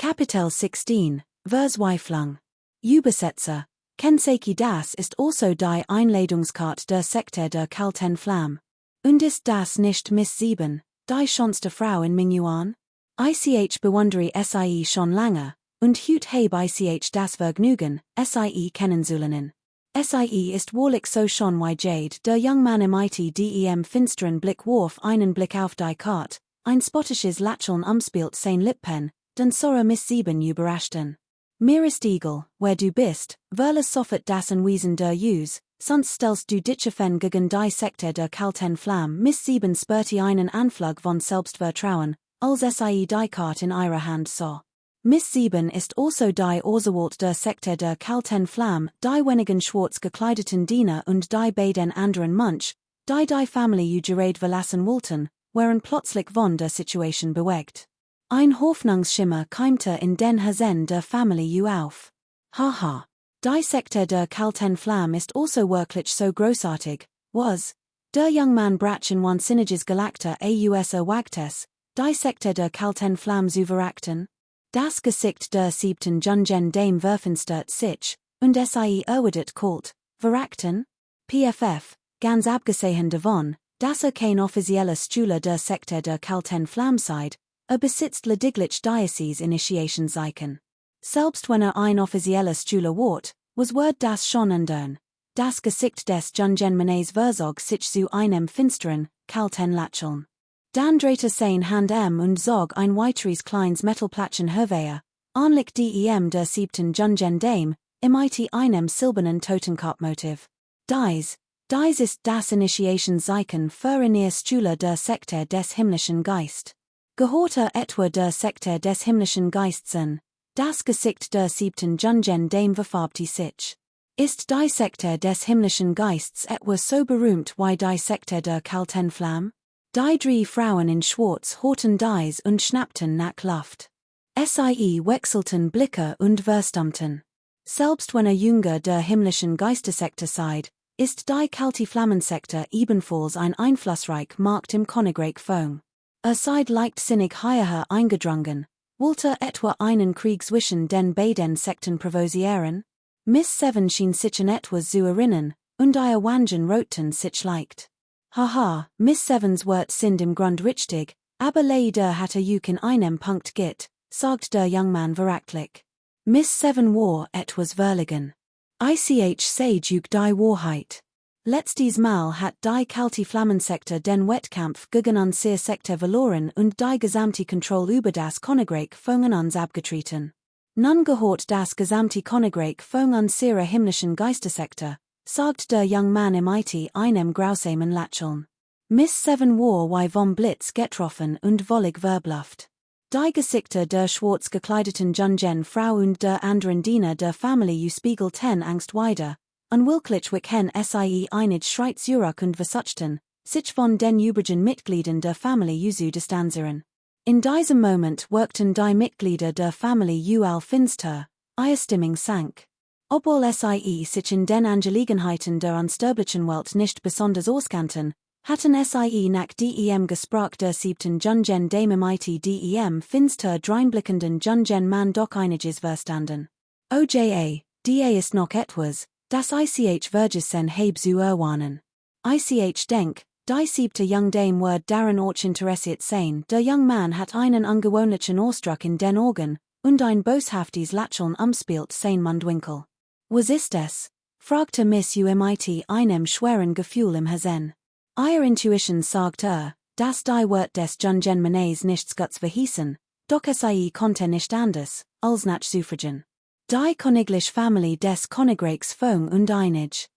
Kapitel 16, Vers Weiflung. Übersetzer. Kennzeichen das ist also die Einladungskarte der Sekte der kalten Flamme. Und ist das nicht Miss 7, die schönste Frau in Mingyuan? Ich bewundere sie schon lange, und hüt habe ich das Vergnügen, sie kennenzulernen. Sie ist wohlig so schon wie Jade, der young man im dem finsteren Blick warf einen Blick auf die Karte, ein spottisches Lächeln umspielt sein Lippen, den Sora Miss 7 überraschten. Mir ist egal, wer du bist, weil es sofort das Anwesen der Jus, sonst stellst du dich offen gegen die Sekte der kalten Flamme. Miss 7 spürte einen Anflug von Selbstvertrauen, als sie die Karte in ihrer Hand sah. Miss 7 ist also die Oberhaupt der Sekte der kalten Flamme, die wenigen schwarz gekleideten Diener und die beiden anderen Mönch, die Familie gerade verlassen wollten, waren plötzlich von der Situation bewegt. Ein Hoffnungsschimmer keimte in den Herzen der Familie auf. Haha. Die Sekte der kalten Flamme ist also wirklich so großartig, was? Der young man brach in wahnsinniges Gelächter außer Wagtes, die Sekte der kalten Flamme zu verachten? Das Gesicht der 7. Jungen dem verfinstert sich, und sie erwidert kalt, verachten? PFF, ganz abgesehen davon, dass kein offizieller Schüler der Sekte der kalten Flamme sei, besitzt lediglich Diocese Initiationszeichen. Selbst wenn ein offizieller Schüler ward, was wird das schon ändern? Das Gesicht des jungen Mannes verzog sich zu einem finsteren, kalten Lächeln. Dann drehte sein Hand und zog ein weiteres kleines Metallplättchen hervor, anlich dem der 7. Jungen Dame, mit einem silbernen Totenkopfmotiv. Dies ist das Initiationszeichen für eine Schüler der Sekte des himmlischen Geist. Gehörte etwa der Sekte des himmlischen Geistes an, das Gesicht der 7. Jungen Dame verfarbte sich. Ist die Sekte des himmlischen Geistes etwa so berühmt wie die Sekte der kalten Flamme? Die drei Frauen in Schwarz horten dies und schnappten nach Luft. Sie wechselten Blicke und verstummten. Selbst wenn Jünger der himmlischen Geistersekte seid, ist die kalte Flammensekte ebenfalls ein einflussreich Markt im Königreich Fong. Seid leichtsinnig hierher eingedrungen, wollte etwa einen Krieg zwischen den beiden Sekten provozieren? Miss 7 schien sich an etwas zu erinnern, und ihr Wangen roten sich leicht. Haha, Miss 7's Wort sind im Grund richtig, aber leider hat juk in einem Punkt git, sagt der young man verachtlich. Miss 7 war etwas verlegen. Ich sage juk die Wahrheit. Letztes Mal hat die kalte Flammensekte den Wettkampf gegen unsere Sekte verloren und die gesamte Kontrolle über das Königreich von uns abgetreten. Nun gehört das gesamte Königreich von unserer himmlischen Geistersekte, sagt der young man im einem grausamen Lächeln. Miss 7 war wie vom Blitz getroffen und völlig verbluft. Die Gesichter der schwarz gekleideten jungen Frau und der anderen Diener der Familie spiegelten Angst wider. Unwillklich wichen sie einig Schreitsurach und versuchten, sich von den übrigen Mitgliedern der Familie zu distanzieren. In diesem Moment wirkten die Mitglieder der Familie al finster, ihre Stimmung sank. Obwohl sie sich in den Angelegenheiten der unsterblichen Welt nicht besonders auskannten, hatten sie nach dem Gespräch der 7. Jungen Dame dem finster dreinblickenden jungen Mann doch einiges verstanden. Oja, ist noch etwas, das ich vergessen habe zu erwarnen. Ich denk, die 7. Young Dame wird daran auch interessiert sein. Der young man hat einen ungewöhnlichen Ausdruck in den Augen, und ein boshaftes Lächeln umspielt sein Mundwinkel. Was ist es? Fragte Miss mit einem schweren Gefühl im Herzen. Ihre Intuition sagt dass die Wort des jungen Mannes nichts Guts verhießen, doch sie konnte nicht anders, als nachzufragen. Die königliche Familie des Königreichs Fong und einig.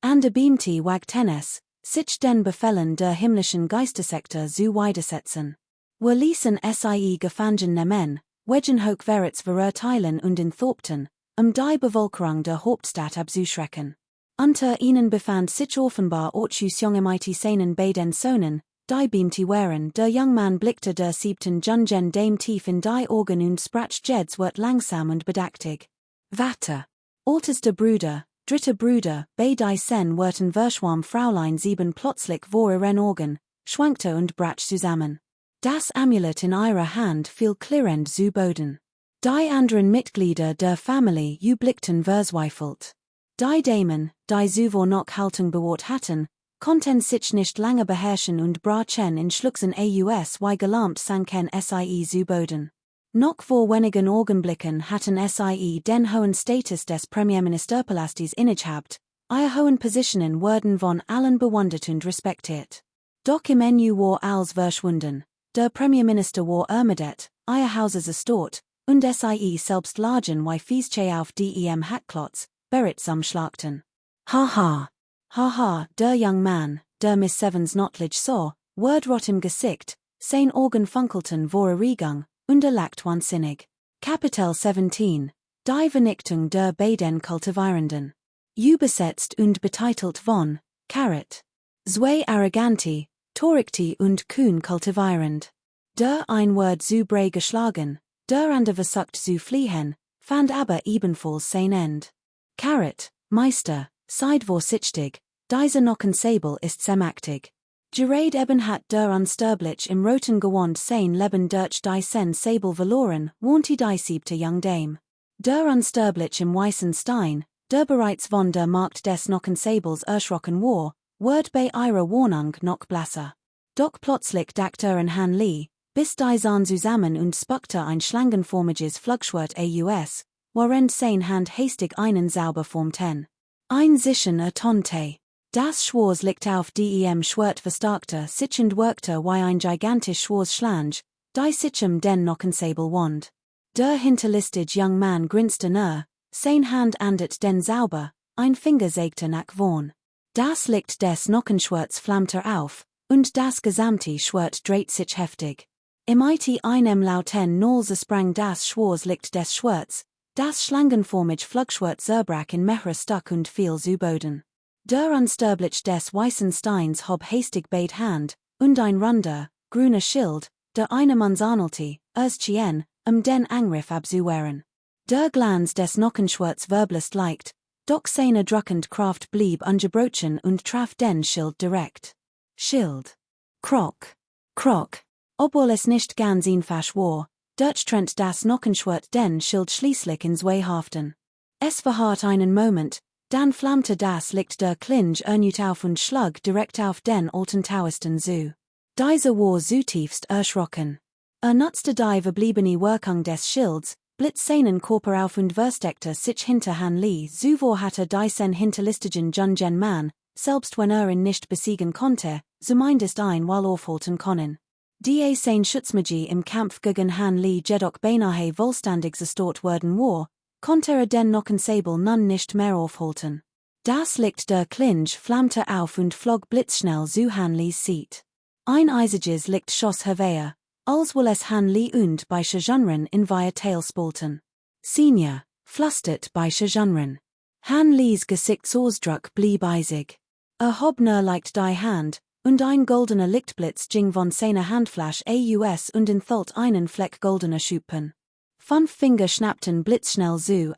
Beamte wagten es, sich den Befehlen der himmlischen Geistersekte zu widersetzen. Wir ließen sie gefangen nehmen, wegen Hochverrats verurteilen und enthaupten, die Bevölkerung der Hauptstadt abzuschrecken. Unter ihnen befand sich offenbar auch junge seinen beiden Sohnen, die Beamte waren. Der young man blickte der 7. Jungen Dame tief in die Augen und sprach jedes Wort langsam und bedächtig. Vater. Ältester Bruder, dritter Bruder, beide sen wurden verschwam Fräulein 7 plötzlich vor ihren Augen, schwankte und brach zusammen. Das Amulett in ihrer Hand fiel klirrend zu Boden. Die anderen Mitglieder der Familie üblichen Verzweifelt. Die Damen, die zuvor noch Haltung bewahrt hatten, konnten sich nicht lange beherrschen und brachen in Schluchzen aus wie gelähmt sanken sie zu Boden. Noch vor wenigen Augenblicken hatten sie den hohen Status des Premierministerpalastes innegehabt, ihre hohen Positionen wurden von allen bewundert und respektiert. Doch im Nu war alles verschwunden, der Premierminister war ermordet, ihre Hauses erstört, und sie selbst lagen wie Fiesche auf dem Hackklotz, bereitsam schlagten. Haha. Haha, der young man, der Miss Sevens Nottage saw, word rot im Gesicht, sein Augen funkelten vor Erregung, und lacht wahnsinnig. Kapitel 17, die Vernichtung der beiden Kultivierenden. Übersetzt und betitelt von Karat. Zwei arroganti, torigti und kühn kultivierend. Der ein Wort zu brei geschlagen, der andere versucht zu fliehen, fand aber ebenfalls sein End. Karat, Meister, seid vorsichtig, dieser Nockensäbel ist sehr mächtig. Gerade eben hat der Unsterblich im roten Gewand sein Leben durch die sen Säbel verloren, warnte die siebte Young Dame. Der Unsterblich im weißen Stein, der bereits von der Macht des Nockensäbels erschrocken war, wird bei ihrer Warnung noch blasser. Doch plötzlich dachte Han Li, bis die sahen zusammen und spuckte ein schlangenformiges Flugschwert aus, während sein Hand hastig einen sauber formten. Ein Zischen Tonte. Das Schwarz liegt auf dem Schwert verstärkte sich und wirkte wie ein gigantisch Schwarz Schlange, die sich den Nockensäbel wand. Der hinterlistige young man grinste nur, sein Hand andet den sauber, ein Finger sägte nach vorn. Das Licht des Nockenschwerts flammte auf, und das gesamte Schwert dreht sich heftig. Im einem lauten Nolse sprang das Schwarzlicht des Schwerts, das schlangenformig Flugschwert zerbrach in mehrere Stück und fiel zu Boden. Der Unsterblich des weißen Steins hob hastig beid Hand, und ein runder, grüner Schild, der eine Manzanelti, erschien, den Angriff abzuwehren. Der Glanz des Nockenschwerts wirbelst leicht, doch seine drückend Kraft blieb ungebrochen und traf den Schild direkt. Schild. Krok. Krok. Obwohl es nicht ganz einfach war, durchtrennt das Nockenschwert den Schild schließlich in zwei Hälften. Es verharrt einen Moment, dann flammte das Licht der Klinge erneut auf und schlug direkt auf den alten Taoisten zu. Dieser war zutiefst erschrocken. Nutzte die verbliebene Wirkung des Schilds, blitz seinen Körper auf und versteckte sich hinter Han Li. Zuvor hatte diesen hinterlistigen Jungen Mann, selbst wenn ihn nicht besiegen konnte, zumindest einmal aufhalten können. Die sein Schutzmagie im Kampf gegen Han Li jedoch beinahe vollständig zerstört worden war, konnte den Nockensäbel nun nicht mehr aufhalten. Das Licht der Klinge flammte auf und flog blitzschnell zu Han Lis Seat. Ein eisiges Licht schoss hervor, als wohl es Han Li und bei Genren in via Tail spalten. Senior, flüstert bei Genren. Han Lis Gesichtsausdruck blieb eisig. Hob nur leicht die Hand, und ein goldener Lichtblitz ging von seiner Handfläche aus und enthüllt einen Fleck goldener Schuppen. 5 Finger schnappten blitzschnell zu,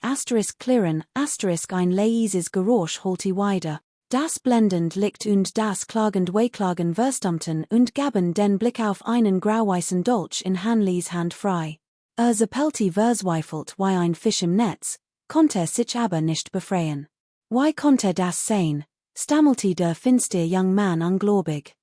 klirren, ein leises Geräusch holte weiter. Das blendend Licht und das klagend Wehklagen verstummten und gaben den Blick auf einen grauweißen Dolch in Han Lis Hand frei. Zappelte verzweifelt wie ein Fisch im Netz, konnte sich aber nicht befreien. Wie konnte das sein? Stammelte der finstere young man ungläubig.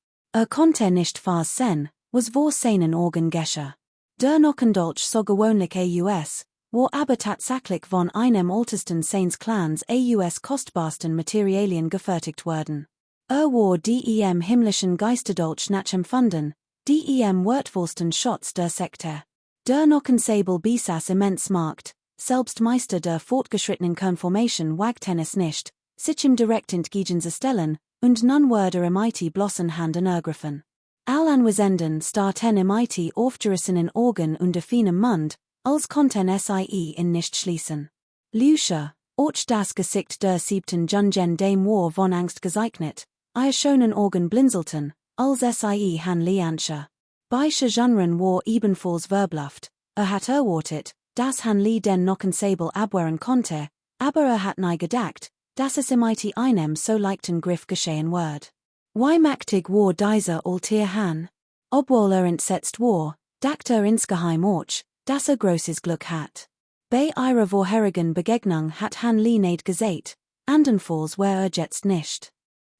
Konnte nicht fast sehen, was vor seinen Augen geschah. Der Nockendolch so gewöhnlich aus, war aber tatsächlich von einem ältesten seines Clans aus kostbarsten Materialien gefertigt worden. War dem himmlischen Geisterdolch nachempfunden, dem wertvollsten Schatz der Sekte. Der Nockensäbel besaß immens Macht, selbst Meister der fortgeschrittenen Konformation wagten es nicht, sich ihm direkt entgegenzustellen, und nun wurde er mighty blossen Handen ergriffen. All Anwesenden starten im aufgerissenen Augen und offenem Mund, als konnten sie ihn nicht schließen. Lucia, auch das Gesicht der siebten Jungen Dame war von Angst gezeichnet, ihre schönen Augen blinzelten, als sie Han Li anscha. Bei Genren war ebenfalls verbluft, hat erwartet, dass Han Li den Nockensäbel abwehren konnte, aber hat nie gedacht, dass es im einem so leichten Griff geschehen wird. Wie mächtig war dieser alter Han? Obwohl entsetzt war, dachte insgeheim auch, das großes Glück hat. Bei ihrer vorherigen Begegnung hat Hanli nicht gesagt, andernfalls wäre jetzt nicht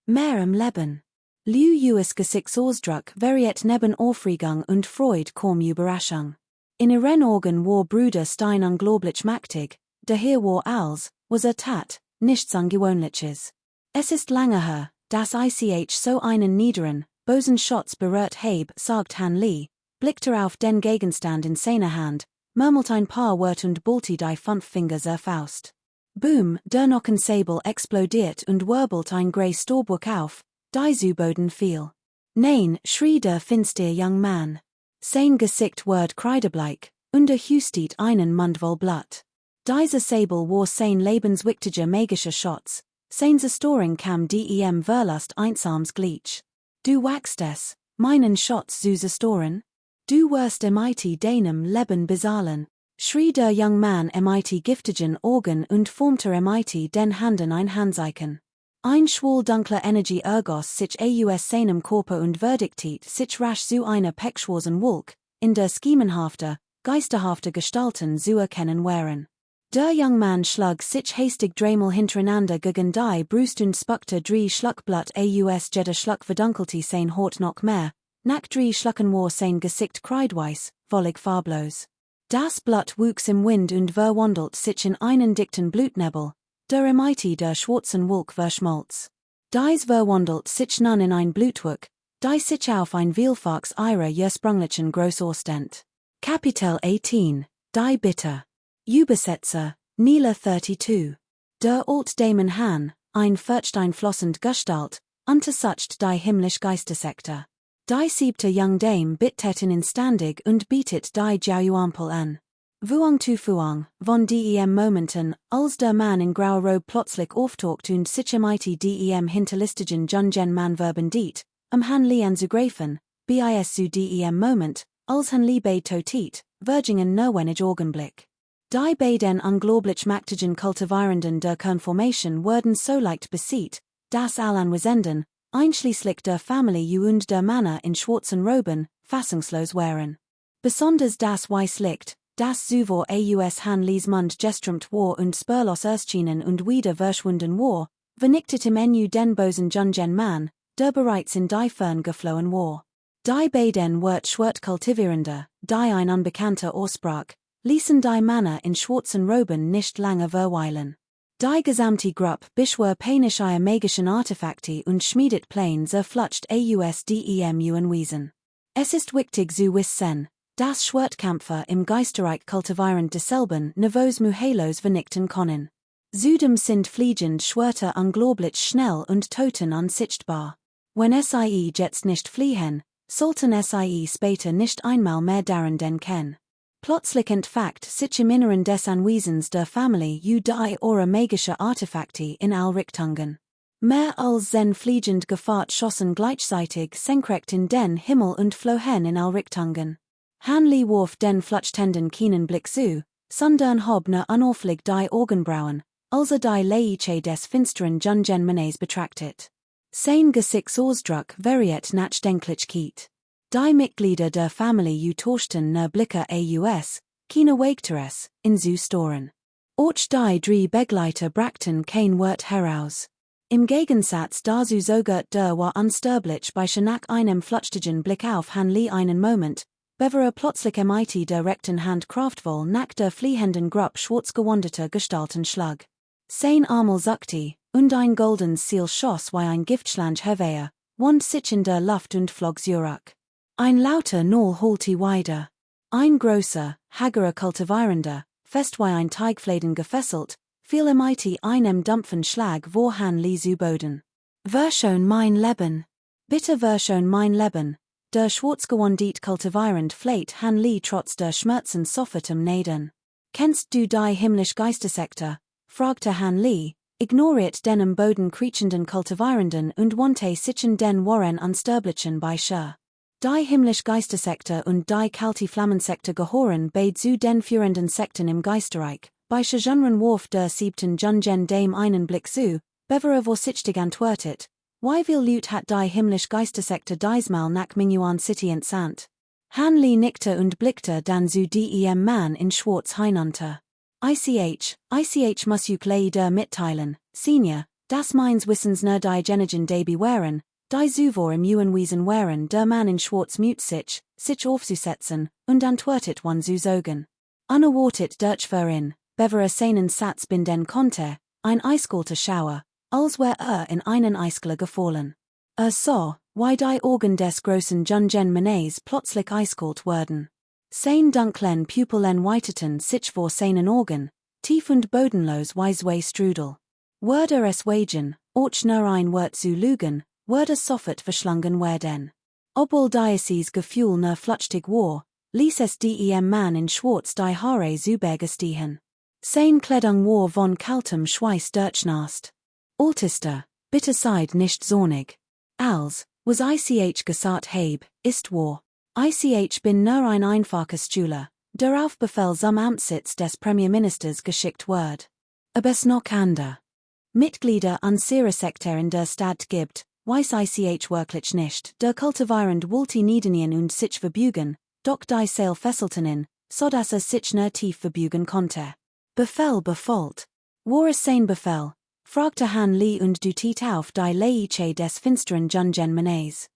mehr im Leben. Liu Gesichtsausdruck variiert neben Aufregung und Freude kaum Überraschung. In ihren Augen war Bruder Stein unglaublich mächtig, daher war alles, was tat, nichts Ungewöhnliches. Es ist lange her, dass ich so einen niederen, bösen Schatz berührt habe, sagt Hanli, blickte auf den Gegenstand in seiner Hand, murmelt ein paar Wörter und ballte die 5 Finger zur Faust. Boom, der Nockensäbel explodiert und wirbelt ein grey Staubwolk auf, die zu Boden fiel. Nein, schrie der finstere young Mann. Sein Gesicht ward kreidebleich, und hustet einen Mund voll Blut. Dieser Säbel war sein lebenswichtiger magischer Schatz, sein Zerstöring kam dem Verlust einsames Glitch. Du wachst es, meinen Schatz zu zerstören? Du wirst mit deinem Leben bezahlen, schrie der young man mit giftigen Augen und formte mit den Händen ein Handzeichen. Ein schwul dunkler Energie ergoss sich aus seinem Körper und verdiktet sich rasch zu einer pechschwarzen Wolke, in der schemenhafte, geisterhafte Gestalten zu erkennen wären. Der young man schlug sich hastig dreimal hintereinander gegen die Brust und spuckte 3 Schluckblut aus jeder Schluck verdunkelte sein Haut noch mehr, nach 3 Schlucken war sein Gesicht kreidweiß, völlig farblos. Das Blut wuchs im Wind und verwandelt sich in einen dichten Blutnebel, der mit der schwarzen Wolke verschmolz. Dies verwandelt sich nun in ein Blutwolk, die sich auf ein Vielfaches ihrer ursprünglichen Größe ausdehnt. Kapitel 18, die Bitte. Übersetzer, Nila 32. Der Alt Damen Han, ein furchteinflossend Gestalt, untersucht die himmlisch Geistersektor. Die 7. Young Dame bittet instandig und bietet die Jiauampel an. Vuong tu Fuang, von dem Momenten, als der Mann in grauer Robe plötzlich auftaucht und sich mit dem hinterlistigen Jungen Mann verbindet, Hanli anzugreifen, bis zu dem Moment, als Hanli bei totit, vergingen notwendig Augenblick. Die beiden unglaublich mächtigen Kultivierenden der Konformation wurden so leicht besiegt, dass alle Anwesenden, einschließlich der Familie und der Männer in schwarzen Roben, fassungslos waren. Besonders das Weißlicht, das sowohl aus Hanlis Mund geströmt war und spurlos erschienen und wieder verschwunden war, vernichtete im den bösen Jungen Mann, der bereits in die Fern geflohen war. Die beiden Kultivierende, die ein Unbekannter aussprach, ließen die Männer in schwarzen Roben nicht lange verweilen. Die gesamte Gruppe beschwor panische magischen Artefakte und schmiedet Pläne zerflutscht aus dem Wesen. Es ist wichtig zu wissen, dass Schwertkämpfer im Geisterreich kultivierend desselben Niveaus Muhelos vernichten können. Zudem sind fliegend Schwerter unglaublich schnell und toten unsichtbar. Wenn sie jetzt nicht fliehen, sollten sie später nicht einmal mehr daran denken. Plötzlich entfacht sich im Inneren des Anwesens der Familie die oder magische Artefakte in all Richtungen. Mehr als 10 fliegend Gefahrt schossen gleichzeitig senkrecht in den Himmel und flohen in all Richtungen. Hanli warf den flutschenden keenen Blick zu, sondern hob ne unauflich die Augenbrauen, als die Leiche des finsteren Jungen Mannes betrachtet. Sein Gesichtsausdruck variiert nachdenklichkeit. Die Mitglieder der Familie tauschten ne Blicke aus, keine Weiteres, in zu Storen. Auch die 3 Begleiter brachten kein Wort heraus. Im Gegensatz dazu sogert der war unsterblich bei nach einem flutschtigen Blick auf Hanli einen Moment, bevor plötzlich mit der rechten Hand kraftvoll nach der fliehenden Gruppe schwarzgewandeter Gestalten schlug. Sein Armel zuckte, und ein goldenes Ziel schoss wie ein Giftschlange hervor, wand sich in der Luft und flog zurück. Ein lauter Null holte weiter. Ein großer, hagerer Kultivierender, fest wie ein Teigfladen gefesselt, fiel mit einem dumpfen Schlag vor Hanli zu Boden. Verschon mein Leben. Bitte verschon mein Leben. Der schwarzgewandete Kultivierend fleht Hanli trotz der Schmerzen soffertem Nedern. Kennst du die himmlisch Geistersektor? Fragte Hanli, ignoriert den am Boden kriechenden Kultivierenden und wandte sich in den Warren unsterblichen bei Schur. Die himmlisch Geistersektor und die kalte Flammensektor gehören bei zu den führenden Sekten im Geisterreich. Bei Genren warf der 7. Jungen Dame einen Blick zu, bevor vorsichtig antwortet, wie viel Lut hat die himmlisch Geistersektor diesmal nach Minuan City entsandt? Hanli Nickter und Blickter dann zu dem Mann in Schwarz hinunter. Ich muss euch der mitteilen, Senior, das meins Wissens nur die Genigen Daby wären, die zuvor im Wesen wären der Mann in Schwarz mut sich aufzusetzen, und antwortet one zu sagen. Unerwartet durch verin, bever seinen Satz bin den konnte, ein eiskalter Schauer, als wär in einen Eiskler gefallen. So, why die Augen des großen Jungen Mannes plötzlich eiskalt werden. Sein dunklen Pupillen weiteten sich vor seinen Augen, tief und bodenlos weiswei strudel. Würde es wagen, och nur ein Wort zu lügen, würde sofort verschlungen werden. Obwohl dieses Gefühl nur flüchtig war, ließ es dem Mann in Schwarz die Haare übergestehen. Sein Kleidung war von kaltem Schweiß durchnast. Altister, bitte seid nicht zornig. Als, was ich gesagt heb, ist wahr. Ich bin nur ein einfacher Schüler, der auf Befehl zum Amtssitz des Premierministers geschickt wird. Es noch ander Mitglieder unserer Sekte in der Stadt gibt, weiß ich wirklich nicht, der kultivierend wollte niedernehmen und sich verbeugen, doch die Seil fesselten ihn, so dass sich nur tief verbeugen konnte. Befehl befohlt. War es sein Befehl? Fragte Han Li und du tiet auf die Leiche des finsteren Jungen Mannes.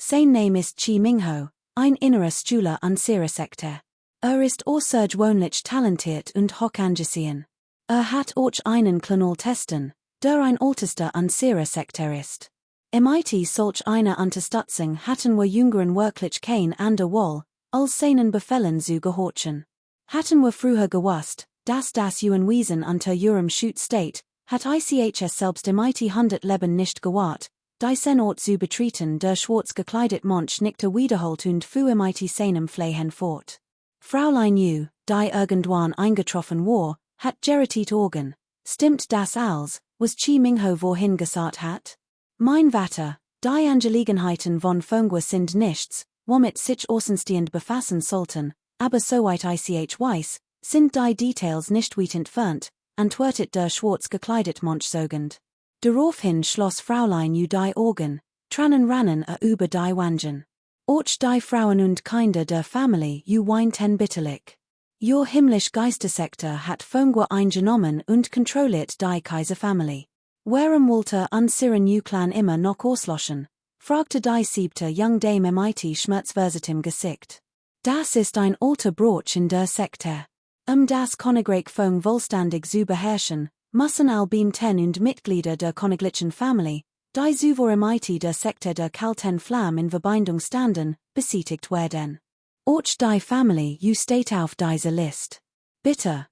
Sein Name ist Chi Mingho, ein innerer Schüler unserer Sekte. Ist außergewöhnlich talentiert und hoch angesehen. Hat auch einen Klonol testen, der ein ältester unserer Sekte ist. MIT solch eine Unterstützung hatten wir Jüngeren wirklich kein ander Wahl, als seinen Befehlen zu gehorchen. Hatten wir früher gewusst, dass das Wesen unter ihrem Schutz steht, hat ich es selbst MIT 100 Leben nicht gewahrt, die sen Ort zu betreten der schwarz gekleidet Monch nickte wiederholt und fuhr MIT seinem Flehen fort. Fräulein die irgendwann eingetroffen war, hat geritet Augen. Stimmt das als, was Chi Mingho vorhin gesagt hat? Mein Vater, die Angelegenheiten von Fungwa sind nichts, womit sich außenstehend befassen sollten, aber soweit ich weiß, sind die Details nicht weit entfernt, antwortet der schwarz gekleidet Monch sogend. Daraufhin schloss Fräulein die Augen, Tränen rannen über die Wangen. Auch die Frauen und Kinder der Familie weinten bitterlich. Ihr himmlisch Geistersektor hat Fungwa eingenommen und kontrolliert die Kaiserfamilie. Warum wollte unseren Clan immer noch auslöschen? Fragte die siebte Young Dame MIT schmerzversetem Gesicht. Das ist ein alter Brauch in der Sekte. Das Königreich Fung wohlständig zu beherrschen, müssen all Beamten und Mitglieder der königlichen Familie, die zuvor MIT der Sekte der kalten Flamme in Verbindung standen, besichtigt werden. Auch die Familie steht auf dieser List. Bitte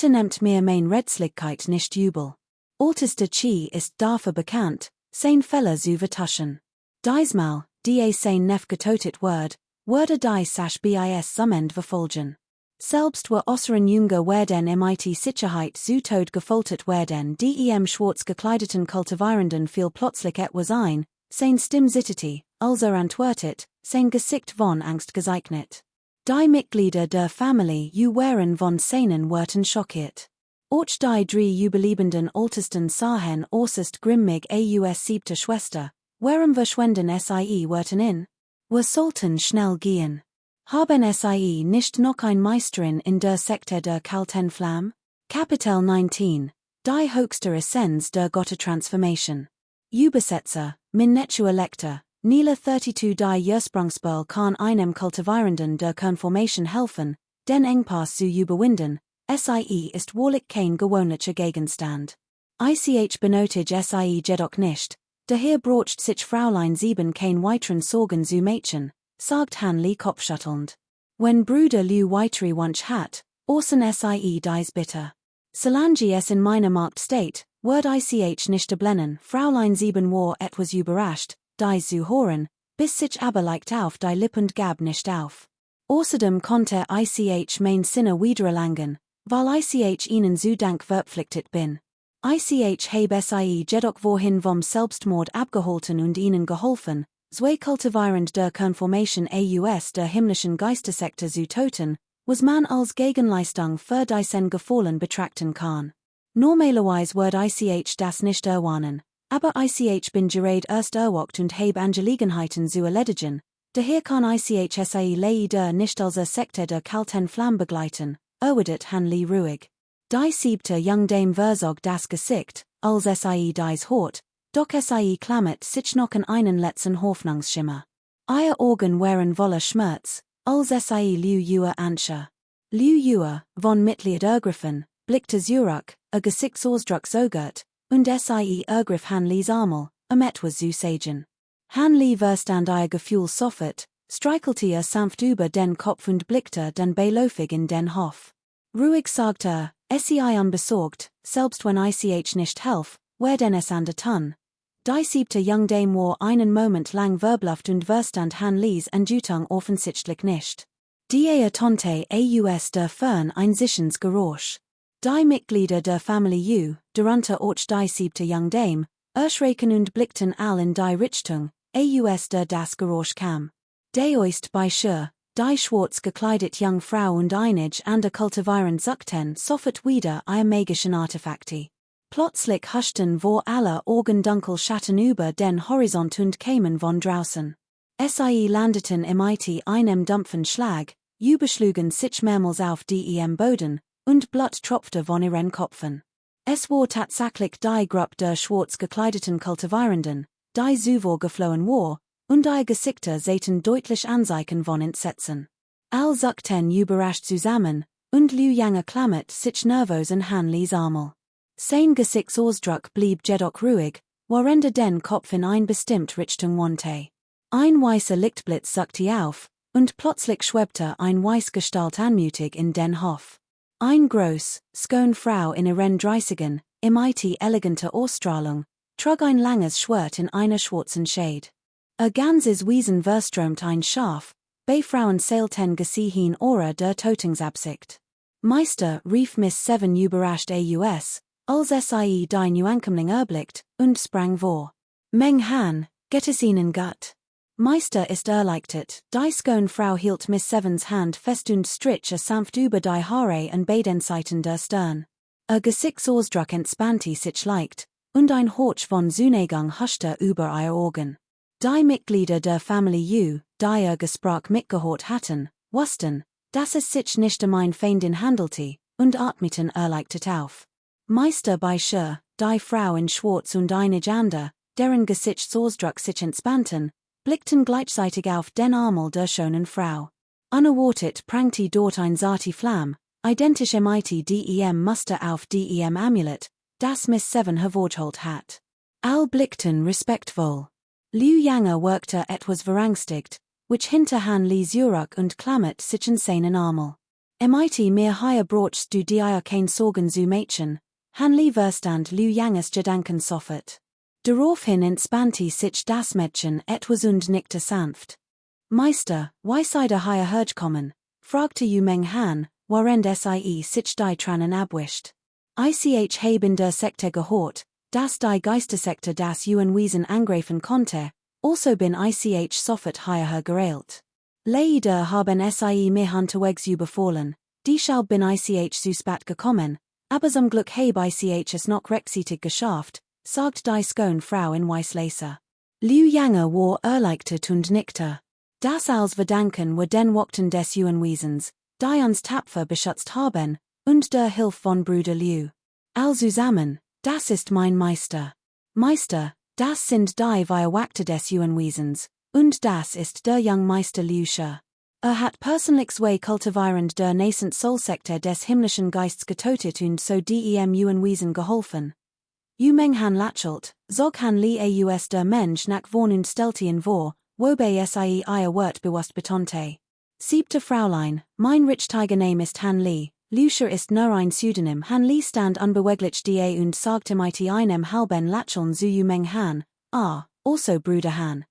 nehmt mir mein Redslichkeit nicht übel. Ältester Chi ist dafür bekannt, sein Fälle zu vertuschen. Diesmal, die sein Nef getötet würde die Sache bis zum Ende verfolgen. Selbst were unseren Jünger werden MIT Sicherheit zu Tod gefoltert werden dem schwarz gekleideten Kultivierenden fiel plötzlich etwas ein, sein Stimme zitterte, als antwortet, sein Gesicht von Angst gezeichnet. Die Mitglieder der Familie waren von seinen Worten schockiert. Auch die drei überlebenden ältesten sahen äußerst grimmig aus siebte Schwester, warum verschwenden sie Worten in? Wir sollten schnell gehen. Haben sie nicht noch ein Meisterin in der Sekte der kalten Flamme? Kapitel 19, die höchste Essenz der Göttertransformation. Übersetzer, Minnetua Lecter, Nila 32 die Ursprungsball kann einem Kultivierenden der Konformation helfen, den Engpass zu überwinden, sie ist wahrlich kein gewöhnlicher Gegenstand. Ich benötige sie jedoch nicht, daher braucht sich Fräulein 7 kein weiteren Sorgen zu machen, sagt Hanli kopfschüttelnd. Wenn Bruder Liu weitere Wunsch hat, außen sie dies bitte. Solange es in meiner Macht steht, wird ich nicht blenn, Fräulein 7 war etwas überrascht, dies zu hören, bis sich aber leicht auf die Lippen gab nicht auf. Außerdem konnte ich mein Sinne wiedererlangen, weil ich ihnen zu Dank verpflichtet bin. Ich habe sie jedoch vorhin vom Selbstmord abgehalten und ihnen geholfen, zwei kultivierend der Konformation aus der himmlischen Geistersekte zu töten, was man als Gegenleistung für diesen Gefallen betrachten kann. Normalerweise wird ich das nicht erwarnen, aber ich bin gerade erst erwacht und habe Angelegenheiten zu erledigen, Daher kann ICHSIE Lei der Nichtalser Sekte der kalten Flamme begleiten, erwidert Hanli ruhig. Die siebte Young Dame Verzog das Gesicht, als SIE dies hort, doch SIE klammet sich noch einen letzten Hoffnungsschimmer. Ihr Augen wären voller Schmerz, als SIE Liu Yue anscha. Liu Yue, von Mitleid ergriffen, blickte zurück, Gesichtsausdruck zögert, und SIE ergriff Hanlis Armel, etwas zu sagen. Hanli verstand ihr Gefühl sofort, streichelte sanft über den Kopf und blickte dann beiläufig in den Hof. Ruhig sagte SEI unbesorgt, selbst wenn ICH nicht helf, wer denn es angetan. Die siebte Young Dame war einen Moment lang verbluft und verstand Hanlis Anjutung offensichtlich nicht. Die ertönte aus der Fern ein sichens Geräusch. Die Mitglieder der Familie U, darunter auch die siebte Young Dame, erschrecken und blickten all in die Richtung, aus der das Geräusch kam. Deoist bei Schur, die schwarz gekleidet Young Frau und einig an der Kultivierung suchten sofort wieder ihr magischen Artefakte. Plötzlich huschten vor alle Augen dunkel Schatten über den Horizont und kämen von draußen. Sie landeten im einem dumpfen Schlag, überschlugen sich mehrmals auf dem Boden, und Blut tropfte von ihren Köpfen. Es war tatsächlich die Gruppe der schwarz gekleideten Kultivierenden, die zuvor geflohen war, und die Gesichter sehten deutlich Anzeichen von Entsetzen. All zuckten überrascht zusammen, und Liu Yang klammert sich nervös in Hanlis Armel. Sein Gesichtsausdruck blieb jedoch ruhig, während den Kopf in ein bestimmt Richtung wandte. Ein weißer Lichtblitz zuckte auf, und plötzlich schwebte ein Weißgestalt anmutig in den Hof. Ein groß, schön Frau in ihren Dreißigen, elegante Ausstrahlung, trug ein langes Schwert in einer schwarzen Shade. Ganzes Wesen verstromt ein Schaf, bei Frauen seilten Gesiehen Ora der Tötungsabsicht. Meister rief Miss Seven überrascht als SIE die Neuankömmling erblickt, und sprang vor. Meng Han, geht es Ihnen gut? Meister ist erleichtert, die schöne Frau hielt Miss Sevens Hand fest und strich sanft über die Haare an beiden Seiten der Stirn. Gesichtsausdruck entspannte sich leicht, und ein Horch von Zuneigung huschte über ihr Augen. Die Mitglieder der Familie U, die Gespräch mitgehört hatten, wussten, dass es sich nicht ein Feindin handelte, und atmeten erleichtert auf. Meister bei Schur, die Frau in Schwarz und einig andere, deren Gesichtsausdruck sich entspannten, blickten gleichzeitig auf den Armel der schönen Frau. Unerwartet prangte dort ein zarte Flamme, identisch dem Muster auf dem Amulett, das Miss Seven hervorgeholt hat. All blickten respektvoll. Liu Yang wirkte etwas verängstigt, which hinter Hanli zurück und klammert sich in seinen Armel. Mehr higher brauchst du dir kein Sorgen zu machen, Hanli verstand Liu Yanges Gedanken sofort. Daraufhin entspannte sich das Mädchen etwas und nickte sanft. Meister, why seid ihr hierher hergekommen? Fragte Yu Meng Han, während SIE sich die Tränen abwischt. Ich haben der Sekte gehört, dass die Geistersekte das Yuan-Wesen angreifen konnte, also bin ich sofort hierher gereilt. Leider haben SIE mir unterwegs überfallen, deshalb bin ich zu spät gekommen, aber zum Glück habe ich es noch rechtzeitig geschafft, sagt die schöne Frau in Weißlaser. Liu Yang war erleichtert und nickte. Das als Verdanken war den Worten des Yuan-Wesens, die uns tapfer beschützt haben, und der Hilfe von Bruder Liu. All zusammen, das ist mein Meister. Meister, das sind die Wakte des Yuan-Wesens, und das ist der Meister Liu Shi. Hat persönlich zwei Kultivierend der nascent Soulsekte des himmlischen Geists getötet und so dem Yuan-Wesen geholfen. Yu Meng Han lächelt, zog Han Li aus der Mensch nach vorn und stellte ihn vor, wobei Sie ihr Wort bewusst betonte. Siebte Fräulein, mein richtiger Name ist Han Li, Liu Shi ist nur ein Pseudonym. Han Li stand unbeweglich da und sagte mit einem halben Lächeln zu Yu Meng Han, also Bruder Han.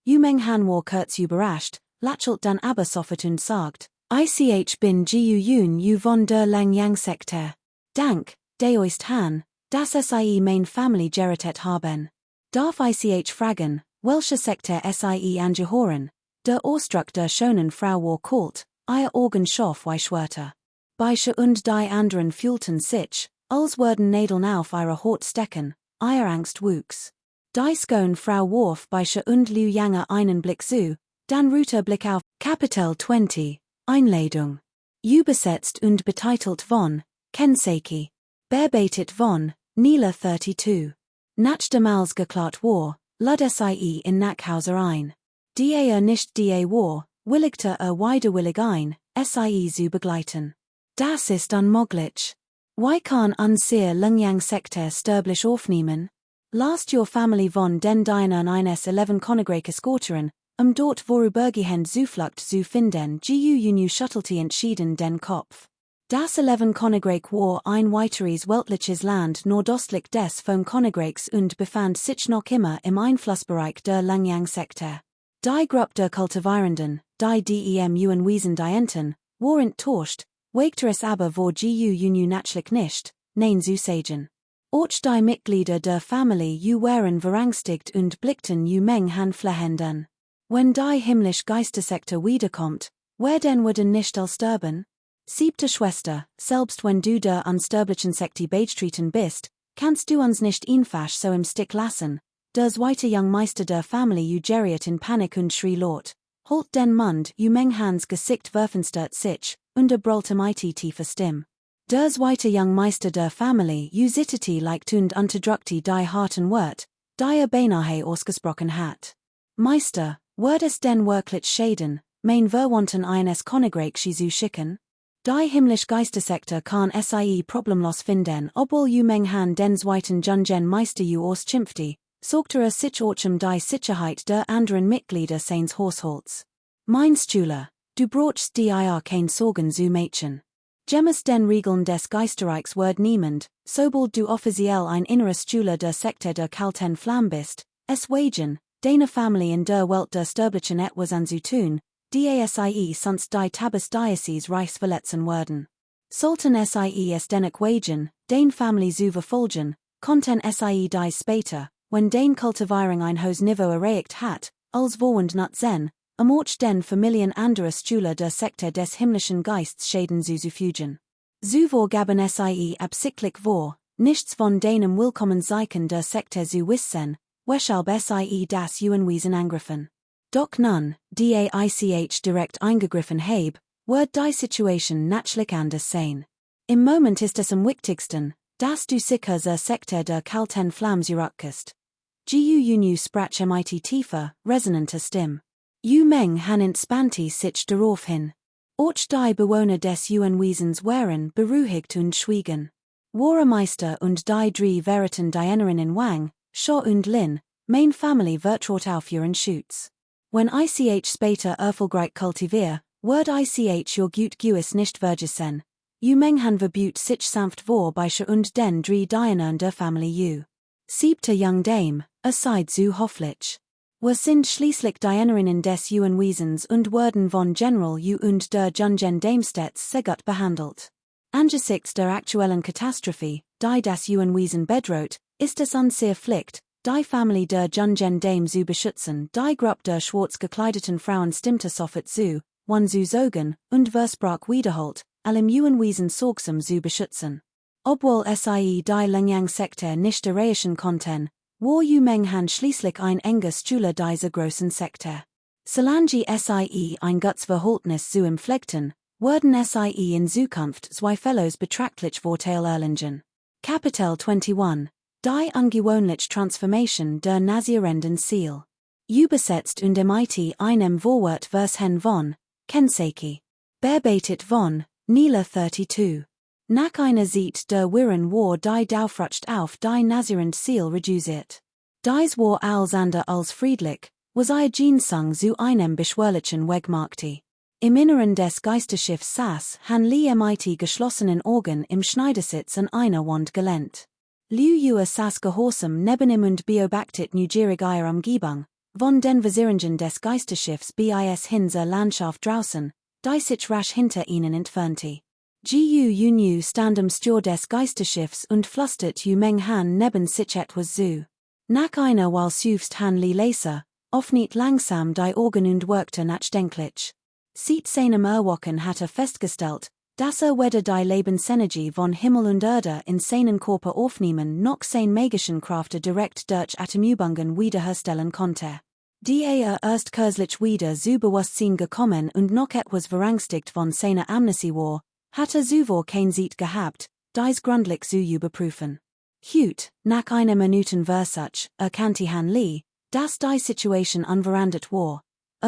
Yu Meng Han war kurz überrascht, lächelt dann aber sofort und sagt, Ich bin Jiu Yun Yu von der Langyang Sekte. Dank, deoist Han, dass Sie mein Family gerettet haben. Darf ich fragen, welche Sekte Sie angehören? Der Ausdruck der schönen Frau war kalt, ihr Augen scharf wie Schwerter. Beide und die anderen fühlten sich, als würden Nadeln auf ihre Haut stecken, ihr Angst wuchs. Die schöne Frau warf beide und Liu Yang einen Blick zu, Dan Ruter Blick auf Kapitel 20, Einleitung. Übersetzt und betitelt von Kenseiki. Bearbeitet von Nila 32. Nach demals geklärt war, lud sie in Nachhauser ein. Da nicht da war, willigte widerwillig ein, sie zu begleiten. Das ist unmöglich. Wie kann sehr lange Sekte sterblich aufnehmen? Last your family von den Dienern eines 11 Königreiches Götteren, dort vorübergehend Zuflucht zu finden, gu Shuttlety entschieden den Kopf. Das 11 Königreich war ein weiteres weltliches Land nordostlich des vom Königreichs und befand sich noch immer im Einflussbereich der Langyang-Sekte. Die Gruppe der Kultivierenden, die Wesen dienten, waren täuscht, wagte es aber vor gu natürlich nicht, nein zu sagen. Auch die Mitglieder der Familie waren verängstigt und blickten Meng Han flehenden. Wenn die himmlisch Geistersekte wiederkommt, werden würden nicht sterben? Siebte Schwester, selbst wenn du der unsterblichen Sekte beigetreten bist, kannst du uns nicht einfach so im Stich lassen. Der zweite Jungmeister der Familie geriet in Panik und schrie laut. Holt den Mund, Meng Hans Gesicht verfinstert sich, und brüllte mit tiefer Stimme. Der zweite Jungmeister der Familie zitterte leicht und unterdrückte die harten Wort, die beinahe ausgesprochen hat. Meister, wird es denn wirklich schäden, mein Verwandten eines Königreichs zu schicken? Die himmlisch Geistersekte kann sie problemlos finden, obwohl Meng Han den zweiten Jungen Meister ausschimpfte, sorgte sich auch die Sicherheit der anderen Mitglieder seines Haushalts. Mein Schüler, du brauchst dir kein Sorgen zu machen. Gemäß den Regeln des Geisterreichs wird niemand, sobald du offiziell ein inneres Schüler der Sekte der kalten Flamme bist, es wagen, deine Familie in der Welt der Sterblichen etwas anzutun, die sonst die Tabas Diocese Reichs verletzen werden. Sollten sie es dennoch wagen, den Familie zu verfolgen, konnten sie die später, wenn den Kultivierung ein hohes Niveau erreicht hat, als wohend not sehen, auch den Familien anderes Schüler der Sekte des himmlischen Geists Schäden zuzufügen. Zuvor gaben sie absichtlich vor, nichts von deinem Willkommenszeichen der Sekte zu wissen, weshalb sie das Wesen angriffen. Doch nun, ich direkt eingegriffen habe, wird die Situation natürlich anders sein. Im Moment ist es am wichtigsten, dass du sicher der Sekte der kalten Flamme zurückkehrst. Gu sprach mit tiefer, resonanter Stimme. Meng Han entspannte sich daraufhin. Auch die Bewohner des Wesens waren beruhigt und schwiegen. Wahre Meister und die drei veriten Dienerinnen Wang, Shaw und Lin, mein Familie vertraut auf ihren Schutz. Wenn ich später erfolgreich kultiviere, wird ich your gut Gewis nicht vergessen. Meng Han verbüht sich sanft vor bei und den drei Dienern der Familie. Siebte Young Dame, aside zu hofflich. Wir sind schließlich Dienerinnen des Wesens und werden von General und der Jungen Damestets sehr gut behandelt. Angesichts der aktuellen Katastrophe, die das Wesen bedroht, ist es unsere Pflicht, die Familie der Jungen Dame zu beschützen. Die Gruppe der schwarz gekleideten Frauen stimmte sofort zu, one zu sorgen, und versprach wiederholt, allem Wesen sorgsam zu beschützen. Obwohl sie die Langyang-Sekte nicht erreichen konnten, war Meng Han schließlich ein enges Schüler dieser großen Sekte. Solange sie ein Gutsverhältnis zu ihm pflegten, würden sie in Zukunft zweifellos betrachtlich Vorteil erlangen. Kapitel 21. Die ungewöhnliche Transformation der Nazierenden Seele. Übersetzt und mit einem Vorwort vers hen von Kenseiki. Bearbeitet von Nila 32. Nach einer Zeit der Wirren war die Daufrucht auf die Nazierende Seele reduziert. Dies war als ander als friedlich, was ihr Ginsung zu einem beschwerlichen Wegmachte. Im Inneren des Geisterschiffs saß Han Li mit geschlossenen Augen im Schneidersitz an einer Wand gelehnt. Liu Yue saß gehorsam neben ihm und beobachtet neugierig ihre Umgebung, von den Versierungen des Geisterschiffs bis hin zur Landschaft draußen, die sich rasch hinter ihnen entfernte. Gu stand am Steuer des Geisterschiffs und flüstert Meng Han neben sich etwas zu. Nach einer Weile sucht Han Li leise, öffnet langsam die Augen und wirkte nachdenklich. Seit seinem Erwachen hat festgestellt, dass weder die Lebensenergie von Himmel und Erde in seinen Körper aufnehmen noch seine magischen Kräfte direkt durch Atemübungen wiederherstellen konnte. Da erst kürzlich wieder zu Bewusstsein gekommen und noch etwas verrangstigt von seiner Amnesie war, hatte zuvor kein Zeit gehabt, dies grundlich zu überprüfen. Hut, nach einer Minuten Versuch, erkannte Han Li, dass die Situation unverändert war.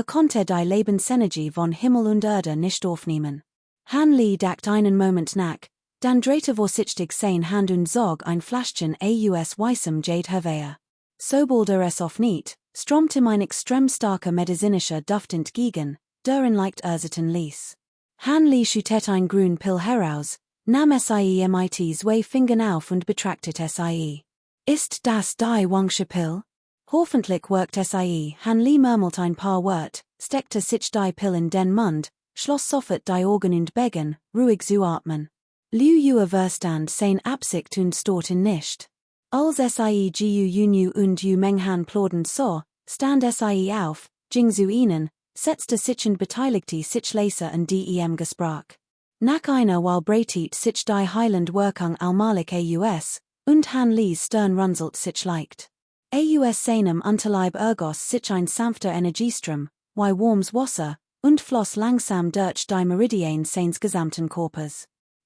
Konnte die Lebensenergie von Himmel und Erde nicht aufnehmen. Han Li dacht einen Moment nach, dann drehte vorsichtig sein Hand und zog ein Fläschchen aus weißem Jade hervor. Sobald es aufniet, strömte mein extrem starker medizinischer Duft entgegen, der ihn leicht erzittern ließ. Han Li schüttet ein grün Pill heraus, nahm sie mit zwei Fingern auf und betrachtete sie. Ist das die Wangsche Pill? Hoffentlich wirkt sie. Han Li murmelt ein paar Wort, steckte sich die Pill in den Mund, schloss sofort die Augen und begann, ruhig zu atmen. Liu verstand sein Absicht und storten nicht. Als sie gu und Menghan plodend sah, stand sie auf, ging zu ihnen, setzte sich und beteiligte sich leise an dem Gespräch. Nach einer Weile breitet sich die Highland Wirkung allmählich aus, und Han Li's Stirn runzelt sich leicht. Aus seinem Unterleib ergoss sich ein sanfter Energiestrom, wie warmes Wasser, und floss langsam durch die Meridian seines gesamten Körpers.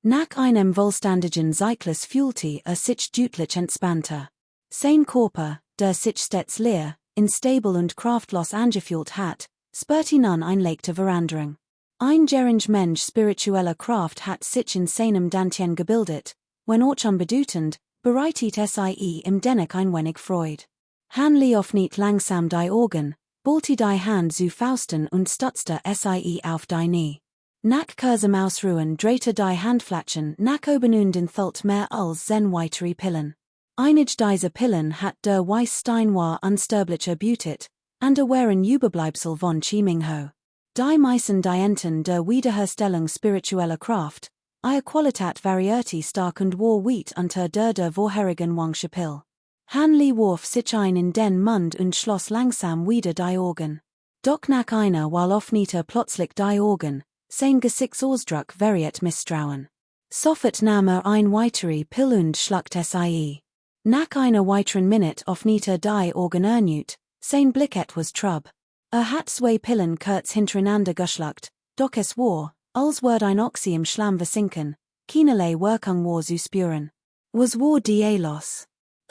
Nach einem wohlständigen Zyklus fühlte sich deutlich entspannter. Sein Körper, der sich stets leer, instabil und kraftlos angefühlt hat, spürte nun eine leichte Veränderung. Ein gering Mensch spiritueller Kraft hat sich in seinem Dantien gebildet, wenn auch unbedeutend, bereitet sie im Dennoch ein wenig Freude. Han Li öffnet langsam die Augen, ballte die Hand zu Fausten und stutzte sie auf die Knie. Nach kurzem Ausruhen drehte die Handflächen nach oben und enthielt mehr als 10 weitere Pillen. Einige dieser Pillen hat der Weißstein war unsterblicher Butit, und waren Überbleibsel von Chi-Ming-Ho. Die meisten Dienten der Wiederherstellung spiritueller Kraft, ihre Qualität variierte stark und war weit unter der vorherigen Wangsche Pill. Han Li warf sich ein in den Mund und schloss langsam wieder die Augen. Doch nach einer Weile öffnete plötzlich die Augen, sein Gesichtsausdruck verriet Misstrauen. Sofort nahm ein weitere Pill und schluckte sie. Nach einer weiteren Minute öffnete die Augen erneut, sein Blick etwas trüb. Hat zwei Pillen kurz hintereinander geschluckt, doch es war, als würde ein Ochse im Schlamm versinken, keinerlei Wirkung war zu spüren. Was war die los?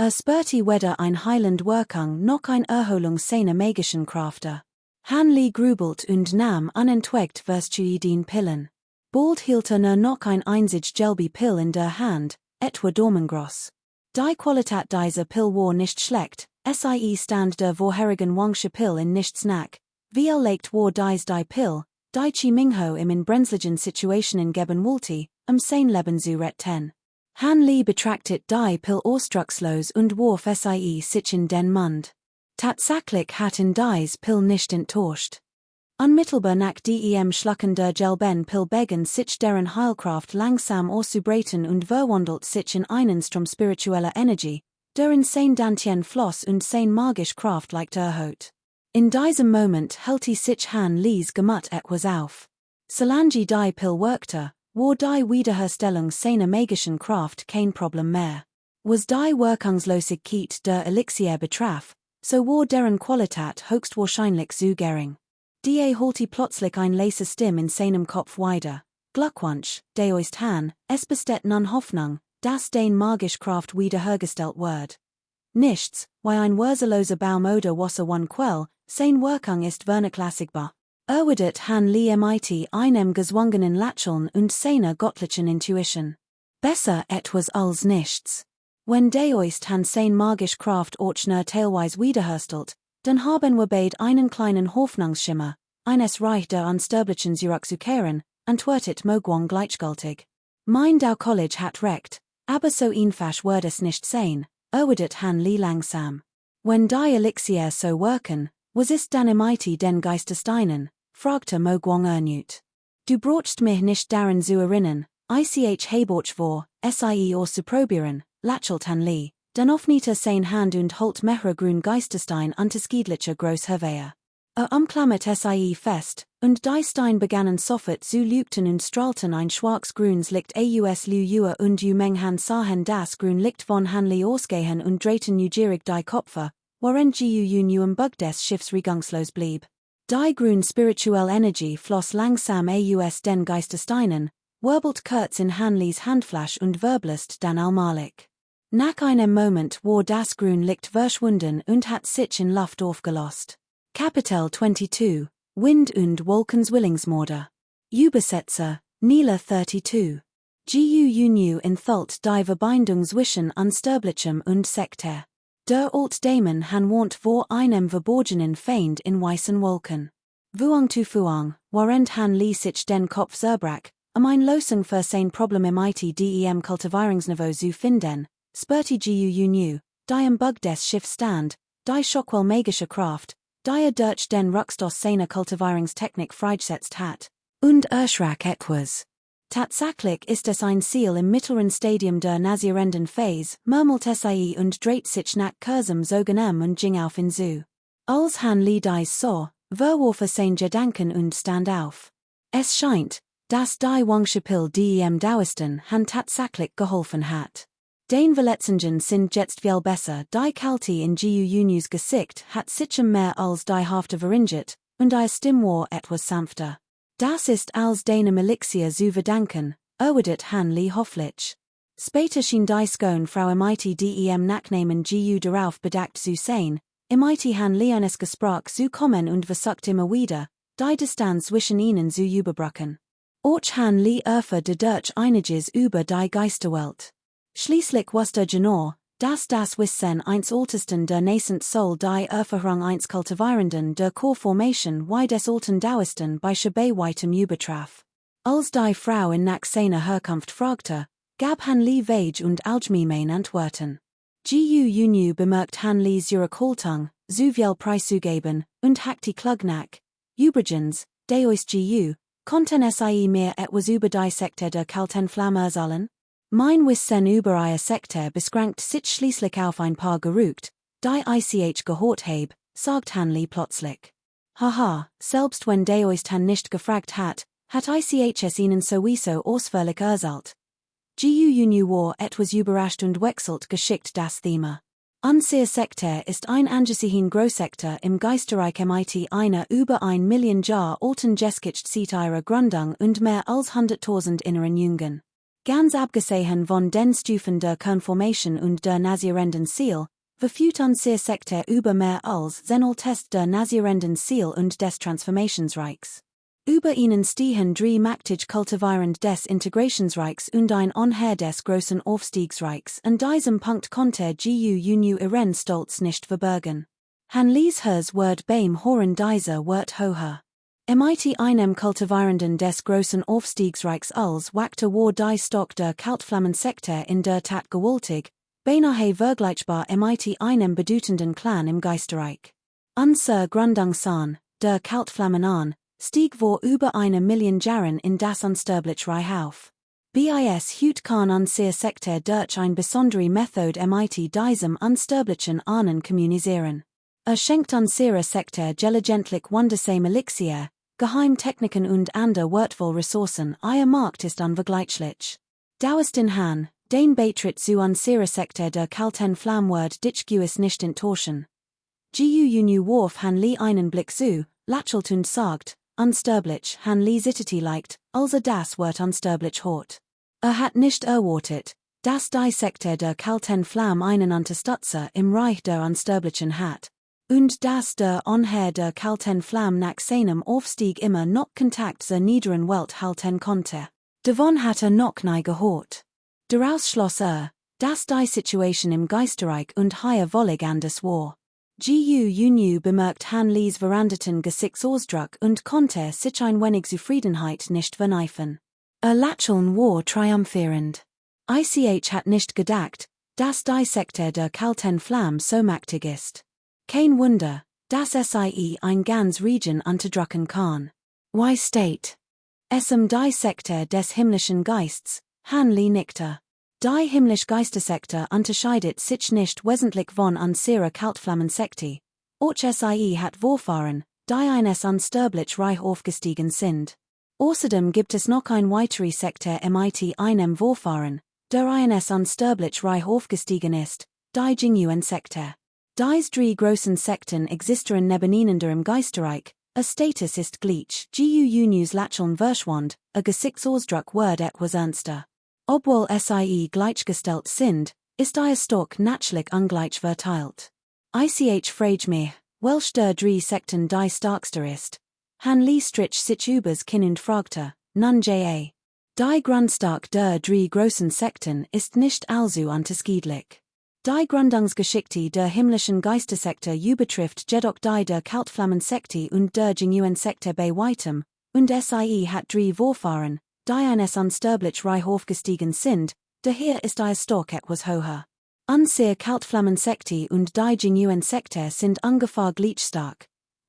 Spürte weder ein Highland Wirkung noch ein Erholung seiner magischen Kräfte. Han Li grübelt und nahm unentwegt verstue den Pillen. Bald hielt nur noch ein einzig gelbe Pill in der Hand, etwa daumengroß. Die Qualität dieser Pill war nicht schlecht, sie stand der vorherigen Wangsche Pill in nichts nach, wie legt war die Pill, die Chi-Ming-Ho im in brenzligen Situationen geben wollte, sein Leben zu retten. Han Li betrachtet die Pill ausdruckslos und warf sie sich in den Mund. Tatsächlich hat ihn dies Pill nicht enttäuscht. Unmittelbar nach dem Schlucken der gelben Pill begann sich deren Heilkraft langsam auszubreiten und verwandelt sich in einen Strom spiritueller Energie, der in sein Dantien floss und sein magisch Kraft leicht erhöht. In diesem Moment hellte sich Han Li's Gemüt etwas auf. Solange die Pill wirkte, war die Wiederherstellung seiner magischen Kraft kein Problem mehr. Was die Wirkungslosigkeit der Elixier betraf, so war deren Qualität höchstwahrscheinlich zu gering. Die holte plötzlich ein leise Stimme in seinem Kopf weiter. Glückwunsch, deoist Han, es besteht nun Hoffnung, dass den magisch Kraft wiederhergestellt wird. Nichts, wie ein wurzelloser Baum oder Wasser one Quell, sein Wirkung ist vernachlässigbar. Wird Han Li mit einem gezwungenen Lächeln und seiner göttlichen Intuition. Besser etwas als nichts. Wenn deoist Han sein magisch Kraft nur teilweise wiederherstellt, dann haben wir beide einen kleinen Hoffnungsschimmer, eines Reich der Unsterblichen zurückzukehren, antwortet Mogwang gleichgültig. Mein Dao College hat recht, aber so einfach wird es nicht sein, erwidert Han Li langsam. Wenn die Elixier so wirken, was ist dann mit den Geistesteinen, fragte Mogwang erneut. Du brauchst mich nicht daran zu erinnern, ich habe vor, sie auszuprobieren, lächelt Han Li, dann öffnete sein Hand und holt mehrere grün Geisterstein unterschiedlicher Groß hervor. Umklammert sie fest, und die Stein begannen sofort zu leuchten und strahlten ein schwarz-grünes Licht aus Liu und Menghan sahen das grün Licht von Han Li ausgehen und drehten neugierig die Köpfe, Waren GU Nuum Bug des Schiffsregungslos blieb. Die grün spirituelle Energie floss langsam aus den Geistersteinen, wirbelt kurz in Hanlis Handfläche und verblüsst dann allmählich. Nach einem Moment war das Grün Licht verschwunden und hat sich in Luft aufgelöst. Kapitel 22, Wind und Wolkenswillingsmorde. Übersetzer, Nila 32. GU nu enthult die Verbindung zwischen Unsterblichem und Sekte. Der Alt-Dämon han wohnt vor einem verborgenen Feind in weißen Wolken. Vuang tu Fuang, warend han li sich den Kopf zerbrach, ein Lösung für sein Problem dem Kultivierungsniveau zu finden, spurti GU nu, die Bug des Schiff stand, die Schockwell magische Kraft, die durch den Ruckstos seiner Kultivierungstechnik freigesetzt hat, und erschrak etwas. Tatsächlich ist es ein Ziel im mittleren Stadium der nasierenden Phase, murmelt sie und dreht sich nach kurzem Sogenem und ging auf in zu. Als han li dies so, verwarf sein Gedanken und stand auf. Es scheint, dass die Wangschapil dem Daoisten han tatsächlich geholfen hat. Den Verletzungen sind jetzt viel besser, die Kälte in GU nus Gesicht hat sich mehr als die Hafte verringert, und die Stimme war etwas sanfter. Das ist als deinem Elixir zu verdanken, erwidert han li hofflich. Später schien die Skone Frau dem Nachnamen GU darauf bedacht zu sein, han li eines Gespräch zu kommen und versucht immer wieder, die Distanz zwischen ihnen zu überbrücken. Och han li de durch einiges über die Geisterwelt. Schließlich wusste Genor, dass das Wissen eins Ältesten der nascent Soul die Erfahrung eins Kultivierenden der Core-Formation wie des alten Daoisten bei weitem übertraf. Als die Frau in nach seiner Herkunft fragte, gab han li Vage und Alchemien Antworten. GU nu bemerkt han li's Haltung, zu viel preiszugeben, und hackte Klugnack. Übrigens, deois GU, konnten sie mehr etwas über die Sekte der kalten Flamme erzählen? Mein Wissen über ihr Sekte beschränkt sich schließlich auf ein paar gerügt, die ich gehört habe, sagt Hanli plötzlich. Haha, selbst wenn deoist han nicht gefragt hat ich es ihnen sowieso ausführlich erzählt. GU nu war etwas überrascht und wechselt geschickt das Thema. Unsere Sekte ist ein angesehen Großsekte im Geisterreich mit einer über 1 Million Jahr alten Geschichte seit ihrer Gründung und mehr als 100.000 inneren Jungen. Ganz abgesehen von den Stufen der Konformation und der nasierenden Ziel, verfügt unsere Sekte über mehr als Test der nasierenden Ziel und des Transformationsreichs. Über ihnen stehen drei mächtig kultivierend des Integrationsreichs und ein Onher des großen Aufstiegsreichs, an diesem Punkt konnte GU nu ihren Stolz nicht verbergen. Han lies hers Wort beim Horen dieser Wort hoher. Mit einem Kultivierenden des großen Aufstiegsreichs als wackte war die Stock der Kaltflammensekte in der Tat gewaltig, beinahe vergleichbar mit einem bedeutenden Clan im Geisterreich. Unser Gründungsan, der Kaltflammen an, stieg vor über 1 Million Jahren in das Unsterbliche Reich auf. Bis heute kann unsere Sekte durch ein besondere Methode mit diesem unsterblichen Ahnen kommunizieren. Schenkt unsere Sekte gelegentlich wundersame Elixir, Geheimtechniken und andere wertvolle Ressourcen, ihr Markt ist unvergleichlich. Daoisten han, den Beitritt zu unserer Sekte der kalten Flammwort dich gewiss nicht enttäuschen. GU nu warf han li einen Blick zu, lächelt und sagt, unsterblich han li zittete leicht, also das Wort unsterblich hort. Hat nicht erwartet, dass die Sekte der kalten Flamm einen Unterstützer im Reich der Unsterblichen hat. Und dass der Onher der kalten Flamme nach seinem Aufstieg immer noch Kontakt zur niederen Welt halten konnte. Davon hat noch nie gehört. Daraus schloss dass die Situation im Geisterreich und higher wollig anders war. GU nu bemerkt han lies veranderten Gesichtsausdruck und konnte sich ein wenig Zufriedenheit nicht verneifen. Lächeln war triumphierend. Ich hat nicht gedacht, dass die Sekte der kalten Flamme so mächtig ist. Kein Wunder, dass sie ein ganz Region unterdrücken kann. Why state? Es die Sekte des himmlischen Geists, han li nickte. Die himmlische Geistersekte unterscheidet sich nicht wesentlich von unserer Kaltflammensekte. Och sie hat Vorfahren, die eines unsterblich Reich aufgestiegen sind. Außerdem gibt es noch ein weitere Sekte mit einem Vorfahren, der eines unsterblich Reich aufgestiegen ist, die Jingyuan Sekte. Dies drei großen Sekten existeren nebeneinander im Geisterreich, a Status ist gleich, GUU News Lacheln Verschwand, a Gesichtsausdruck Word etwas ernster. Obwohl sie gleichgestellt sind, ist ihr Stock natürlich ungleich verteilt. Ich frage mich, welch der drei Sekten die starkste ist. Han Lee strich sich übers Kinn und fragte, nun ja. Die Grundstark der drei großen Sekten ist nicht also unterschiedlich. Die Gründungsgeschichte der himmlischen Geistersekte übertrifft jedoch die der Kaltflammensekte und der Genuensekte bei weitem, und sie hat drei Vorfahren, die eines unsterblich Reich aufgestiegen sind, daher ist ihr Stock etwas höher. Unsere Kaltflammensekte und die Genuensekte sind ungefähr gleich stark.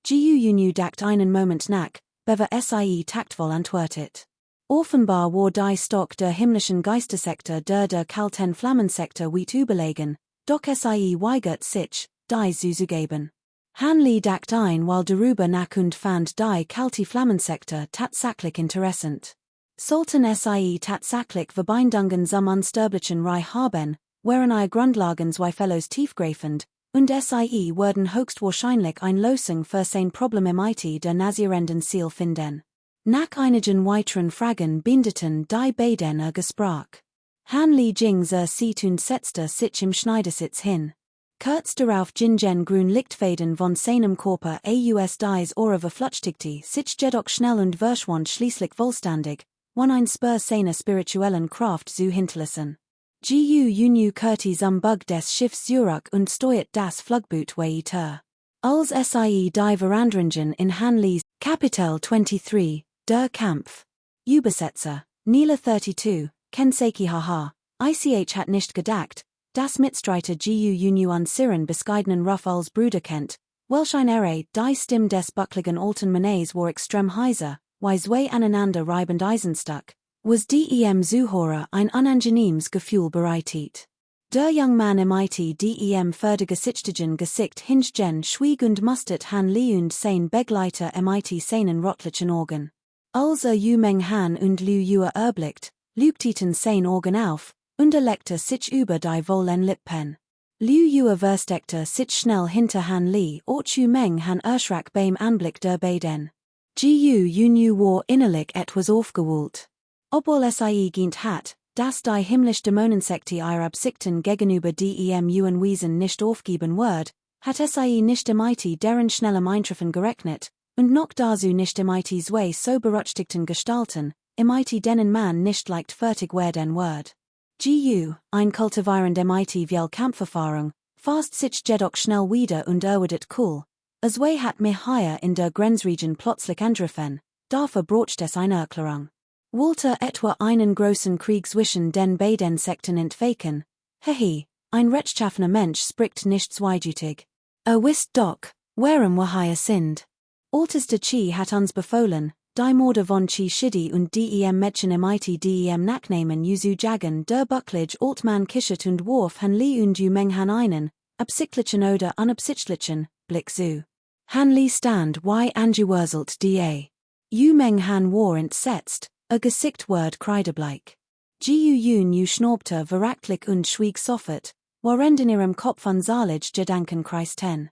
GUU dackt einen Moment nach, bever sie taktvoll antwortet. Offenbar war die Stock der himmlischen Geistersekte der kalten Flammensekte weit überlegen, doch sie weigert sich, die zuzugeben. Han Lee dackt ein weil darüber nach und fand die kalte Flammensekte tatsächlich interessant. Sollten sie tatsächlich Verbindungen zum unsterblichen Reich haben, wären ihre Grundlagen zweifellos tiefgreifend, und sie würden höchstwahrscheinlich eine Lösung für sein Problem im IT der nazierenden Ziel finden. Nach einigen weiteren Fragen beendeten die beiden ihr Gespräch. Han Lee ging Seat und setzte sich im Schneidersitz hin. Kurz darauf gingen grün Lichtfäden von seinem Körper aus dies Ohr verflüchtigte sich jedoch schnell und verschwand schließlich vollständig, ein Spur seiner spirituellen Kraft zu hinterlassen. GUU Curtis am Bug des Schiffs Zurich und steuert das Flugboot weiter. Als sie die Verandringen in Han Lees Kapitel 23, der Kampf. Übersetzer, Nila 32, Kenseki haha, ich hat nicht gedacht, das Mitstreiter GUU an Siren bescheidenen Ruff als Bruder kennt, welch ein die Stimme des buckligen alten Mannes war extrem heiser, weil zwei aneinander reibend Eisenstuck, was dem Zuhörer ein unangenehmes Gefühl bereitet. Der young man im dem fördergesichtigen Gesicht hingegen schwieg und mustert Han Lee und sein Begleiter im seinen rotlichen Augen. Als Meng Han und Liu Yue erblickt, lügteten sein Augen auf, und leckte sich über die wollen Lippen. Liu Yue versteckte sich schnell hinter Han Lee, Liu Meng Han erschrak beim Anblick der beiden. GUU war innerlich etwas aufgewühlt. Obwohl sie geint hat, dass die himmlisch Dämonensekte ihre Absichten gegenüber dem Yuan Wesen nicht aufgeben wird, hat sie nicht im deren schnellem Eintreffen gerechnet, und noch dazu nicht im zwei so berücksichtigten Gestalten, im denen man nicht leicht fertig werden wird. Ein kultivierend im viel Kampferfahrung, fast sich jedoch schnell wieder und wird cool. As way hat mir hier in der Grenzregion plötzlich angriffen, dafür braucht es eine Erklärung. Wollte etwa einen großen Krieg zwischen den beiden Sekten entfaken? Hehe, ein rechtschaffener Mensch spricht nicht zweideutig. Wisst doch, warum wir hier sind. Ältester Chi hat uns befohlen, die Morde von Chi Shidi und dem Mädchen im dem Nachnamen Yuzu Jagan der Bucklige Altman kischert und warf Han Lee und Yu Meng Han einen, absichtlichen oder unabsichtlichen, Blick zu. Han Lee stand wie angewurzelt da. Yu Meng Han war entsetzt, Gesicht ward kreidebleich. GUU schnaubte verachtlich und schwieg sofort, während in ihrem Kopf unsalige Gedanken kreisten.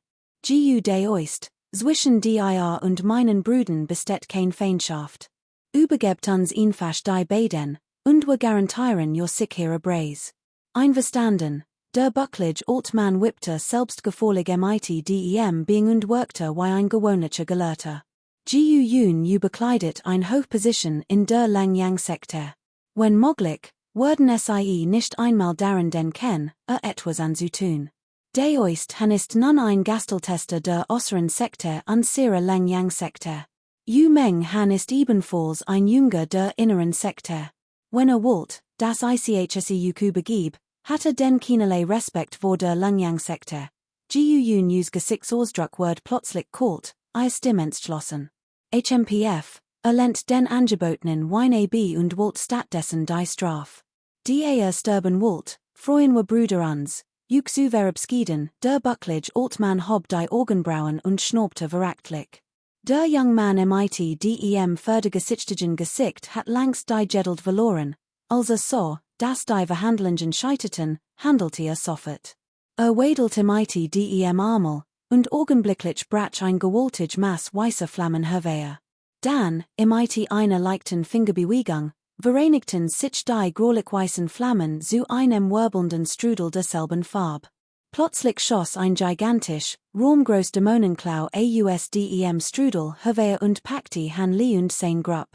GU de oist, zwischen dir und meinen Brüdern besteht kein Feindschaft. Übergebt uns einfach die beiden, und wir garantieren your sichere Preis. Einverstanden, der bucklige Altman whippte selbstgefällig dem being und workte wie ein gewöhnlicher Gelehrter. GUU bekleidet eine Hochposition in der Langyang-Sekte. Wenn möglich, würden sie nicht einmal daran denken, etwas anzutun. De oist han ist nun ein Gasteltester der äußeren Sekte an ihrer Langyang-Sekte. Yu Meng Han ist ebenfalls ein Jünger der inneren Sekte. Wenn wollt, das ICHSEUQ begib, hatte den keinerlei Respekt vor der Langyang-Sekte. GUU's Gesichtsausdruck wird plötzlich kalt, Stimmentschlossen. HMPF, lent den angebotenen YNAB und wollt stattdessen die Straf. Die sterben wollt, freuen wir Brüder uns, Juxu verabschieden, der bucklige Altman hob die Augenbrauen und schnaubte verachtlich. Der young man im dem fördergesichtigen Gesicht hat längst die Geduld verloren, als so, dass die Verhandlungen scheiterten, handelte sofort. Wedelt MIT dem Armel, und augenblicklich brach ein gewaltig Mass weißer Flammen hervor. Dan, MIT eine leichten Fingerbewegung, vereinigten sich die graulich-weißen Flammen zu einem wirbelnden Strudel derselben Farbe. Plötzlich schoss ein gigantisch, raumgroß Dämonenklau ausdem Strudel hervor und packte Han Li und sein Grupp.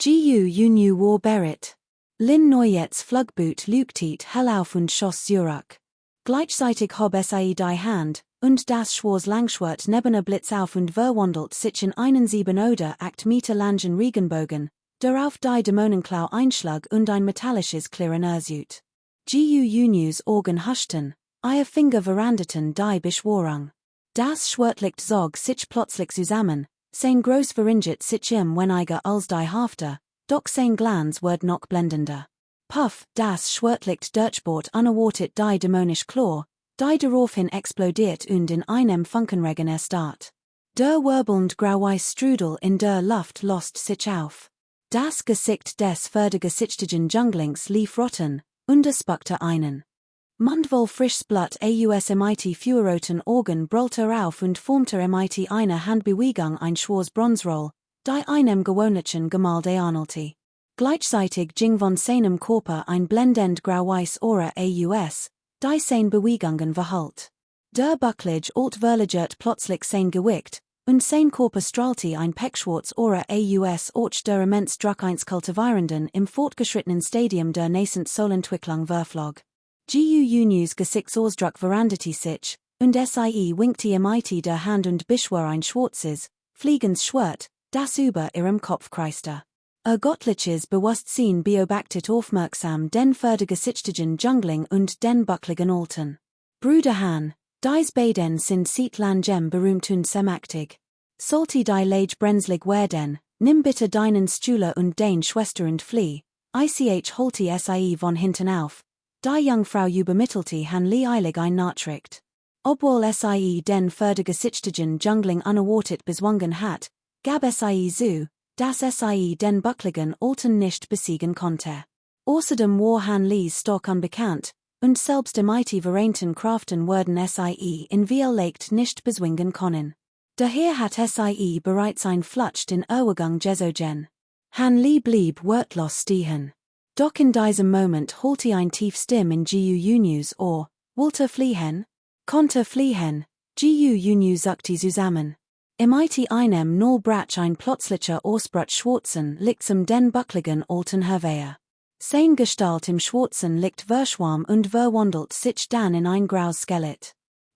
Gu war Berit. Lin Neujets Flugboot leuchtet hell auf und schoss zurück. Gleichzeitig hob sie die Hand, und das schwarz Langschwert nebener Blitz auf und verwandelt sich in einen 7 oder 8 Meter langen Regenbogen, darauf die Dämonenklau einschlag und ein metallisches Klirren ersüht. Gu's Augen huschten, ihre Finger veränderten die Beschwörung. Das Schwert zog sich plötzlich zusammen, sein groß verringert sich weniger als die Hälfte, doch sein Glanz wird noch blendender. Puff, das Schwert durchbohrt unerwartet die dämonische Claw, die daraufhin explodiert und in einem Funkenregen erstarrt. Der wirbelnd grau-weiß Strudel in der Luft löst sich auf. Das Gesicht des vergesichtigen Junglings lief rotten, und es spuckte einen. Mundvoll frisches Blut aus MIT feuerroten Augen brüllte auf und formte MIT eine Handbewegung ein schwarz Bronzeroll, die einem gewöhnlichen Gemälde ähnelte. Gleichzeitig ging von seinem Körper ein blendend grau-weiß Aura aus, die seine Bewegungen verhalt. Der Bucklige alt verlagert plötzlich sein Gewicht, und sein Körper strahlte ein pechschwarz Aura aus och der immens Druckeinz kultivierenden im fortgeschrittenen Stadium der nascent Solentwicklung verflog. Gu's Gesichtsausdruck veränderte sich, und sie winkte MIT der Hand und beschwor ein schwarzes, fliegendes Schwert, das über ihrem Kopf kreiste. Gottliches Bewusstsein beobachtet aufmerksam den vergesichtigen Jungling und den buckligen Alten. Bruder Han, dies beiden sind seit langem berühmt und semachtig. Sollte die Lage brenzlig werden, nimm bitte deinen Stuhler und dein Schwester und flieh, ich holte sie von hinten auf. Die Jungfrau übermittelte Han Li eilig ein Nachricht. Obwohl sie den vergesichtigen Jungling unerwartet bezwungen hat, gab sie zu, dass sie den buckligen Alten nicht besiegen konnte. Außerdem war Han Li's stark unbekannt, und selbst MIT vereinten Kraften würden sie in viel Leicht nicht bezwingen können. Daher hat sie bereits ein Flutsch den Übergang gesogen. Han Li blieb wortlos stehen. Doch in diesem Moment holte ein tief Stimme in Gu's Ohr, wollte fliehen? Konnte fliehen? Gu zuckte zusammen. MIT einem nur brach ein plötzlicher Ausbruch schwarzen Licht den buckligen Alten hervor. Sein Gestalt im Schwarzen liegt verschwamm und verwandelt sich dann in ein graues Skelett.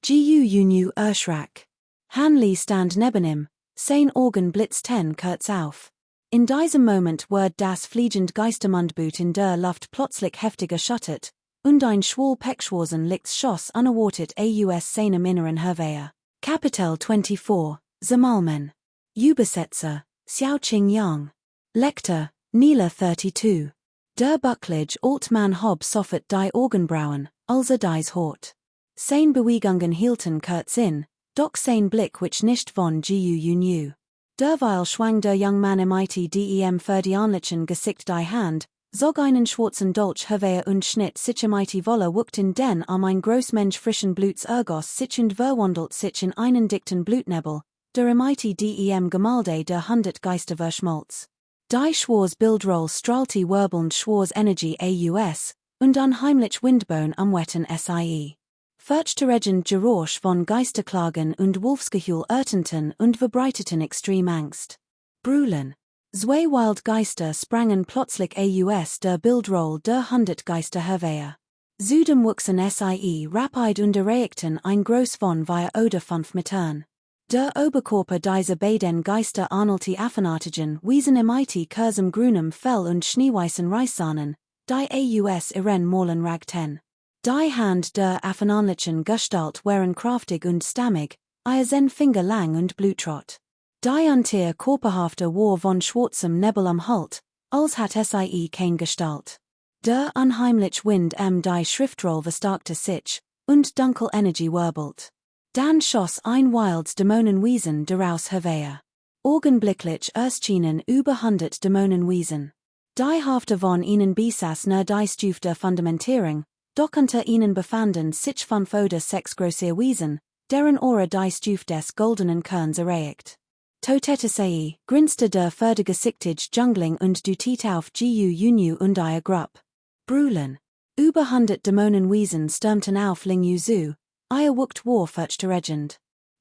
Gu erschrak. Han Li stand neben ihm, sein Augen blitzten kurz auf. In diesem Moment wird das fliegend Geistermundboot in der Luft plötzlich heftig erschüttert, und ein schwul pechschwarzen Licht schoss unerwartet aus seinem Inneren hervor. Kapitel 24, Zamalmen. Übersetzer, Xiaoqing Yang. Lektor, Nila 32. Der bucklige Altman hob sofort die Augenbrauen, also dies Hort. Sein Bewegungen hielten kurz in, doch sein Blick which nicht von Gu. Derweil schwang der Jungmann MIT dem verdianlichen Gesicht die Hand, zog einen schwarzen Dolch hervor und schnitt sich MIT Wolle wuckten den ein Großmensch frischen Bluts ergoss sich und verwandelt sich in einen dichten Blutnebel, der MIT dem Gemälde der 100 Geister verschmolz. Die schwarz Bildroll strahlte wirbelnd schwarz Energie aus, und unheimlich Windbone am wetten sie. Furchtregend Geräusch von Geisterklagen und Wolfsgeheul erteten und verbreiteten extrem Angst. Brüllen. Zwei Wildgeister sprangen plötzlich aus der Bildroll der 100 Geister hervor. Zudem wuchsen sie rapid und erregten ein Groß von 4 oder 5 Metern. Der Oberkörper dieser beiden Geister ähnelte affenartigen, wiesen MIT kurzem grünem Fell und schneeweißen Reissahnen, die aus ihren Molen ragten. Die Hand der affenähnlichen Gestalt waren kraftig und stammig, ihr 10 Finger lang und blutrot. Die Antier körperhafte war von schwarzem Nebel am Halt, als hat sie kein Gestalt. Der unheimlich Wind die Schriftroll verstärkte sich, und dunkel Energie wirbelt. Dann schoss ein wildes Dämonenwesen daraus hervor. Augenblicklich erschienen über 100 Dämonenwesen. Die Hälfte von ihnen besaß nur die Stufe der Fundamentierung, Doch unter ihnen befanden sich 5 oder 6 große Wiesen, deren Ora die Stufe des goldenen Kerns erreicht. Totetisei, grinste der Fördergesiktig Jungling und dutit auf Gu und ihr Grupp. Brülen. Über 100 Dämonenwesen stürmten auf Ling zu, ihr wuckt war fürchte Regend.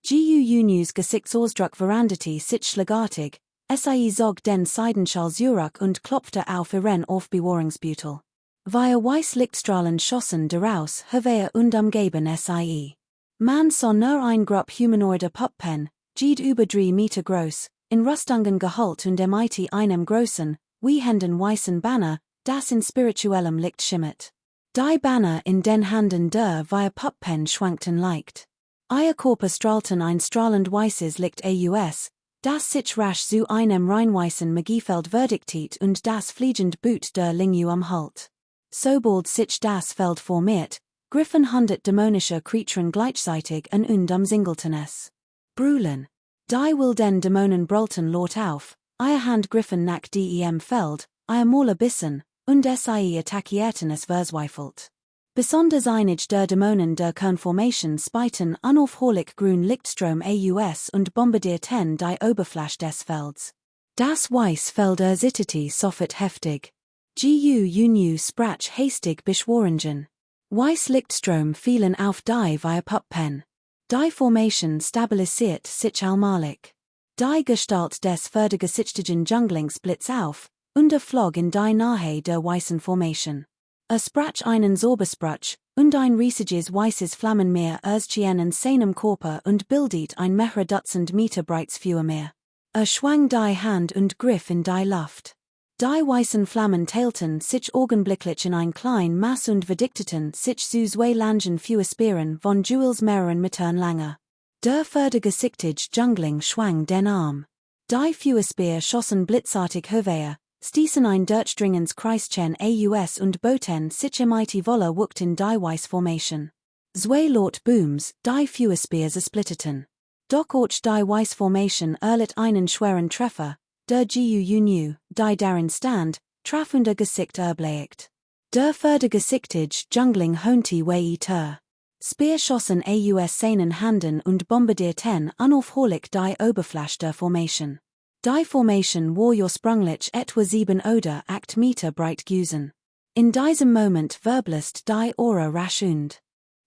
Gu Gesichtsausdruck veranderte sich schlagartig, zog den Seidenschal zurück und klopfte auf ihren Aufbewahrungsbeutel. Via weiß Lichtstrahlen schossen daraus Hevea und umgeben Man sah nur ein Grupp humanoider Puppen, über 3 Meter groß, in Rüstungen gehüllt und mit einem großen, wehenden weißen Banner, das in spirituellem Licht schimmert. Die Banner in den Händen der via Puppen schwankten leicht. Ihr Körper strahlten ein strahlend weißes Licht aus, das sich rasch zu einem reinweißen Magiefeld verdictet und das fliegend Boot der Lingu umhüllt. Sobald sich das Feld formiert, griffen 100 dämonische Kreaturen gleichzeitig und umsingelten es. Brülen. Die wilden Dämonen brüllten laut auf, ihr Hand griffen nach dem Feld, ihr Maler bissen, und sie attackierten es verzweifelt. Besonders einig der Dämonen der Kernformation spiten unaufhörlich grün Lichtstrom aus und bombardierten die Oberfläche des Felds. Das Weißfeld erzitterte sofort heftig. Gu sprach hastig Beschworingen. Weiß Lichtstrom fielen auf die via Puppen. Die Formation stabilisiert sich allmählich. Die Gestalt des fördergesichtigen Junglings blitz auf, und flog in die Nahe der weißen Formation. Sprach einen Sobersprach, und ein riesiges weißes Flammenmeer erschien in seinem Körper und bildet ein mehrere Dutzend Meter breites Feuermeer. Schwang die Hand und griff in die Luft. Die weißen Flammen teilten sich augenblicklich in ein klein Mass und verdichteten sich zu 2 langen Feuerspeeren von Jules mehreren Metern Länge. Der fördergesichtige Jungling schwang den Arm. Die Feuerspeer schossen blitzartig hervor, stießen ein durchdringendes Kreischen aus und boten sich mighty Wolle wuckt in die Weiss Formation. 2 laut Booms, die Feuerspeers splitteten. Doch auch die Weiss Formation erlitt einen schweren Treffer, der Gu, die darin stand, traf und Gesicht erbleicht. Der fördergesichtige Jungling hohnte weiter. Speer schossen aus seinen Händen und bombardierten unaufhörlich die Oberfläche der Formation. Die Formation war ursprünglich etwa 7 oder 8 Meter breit gewesen. In diesem Moment verblasste die Aura rasch und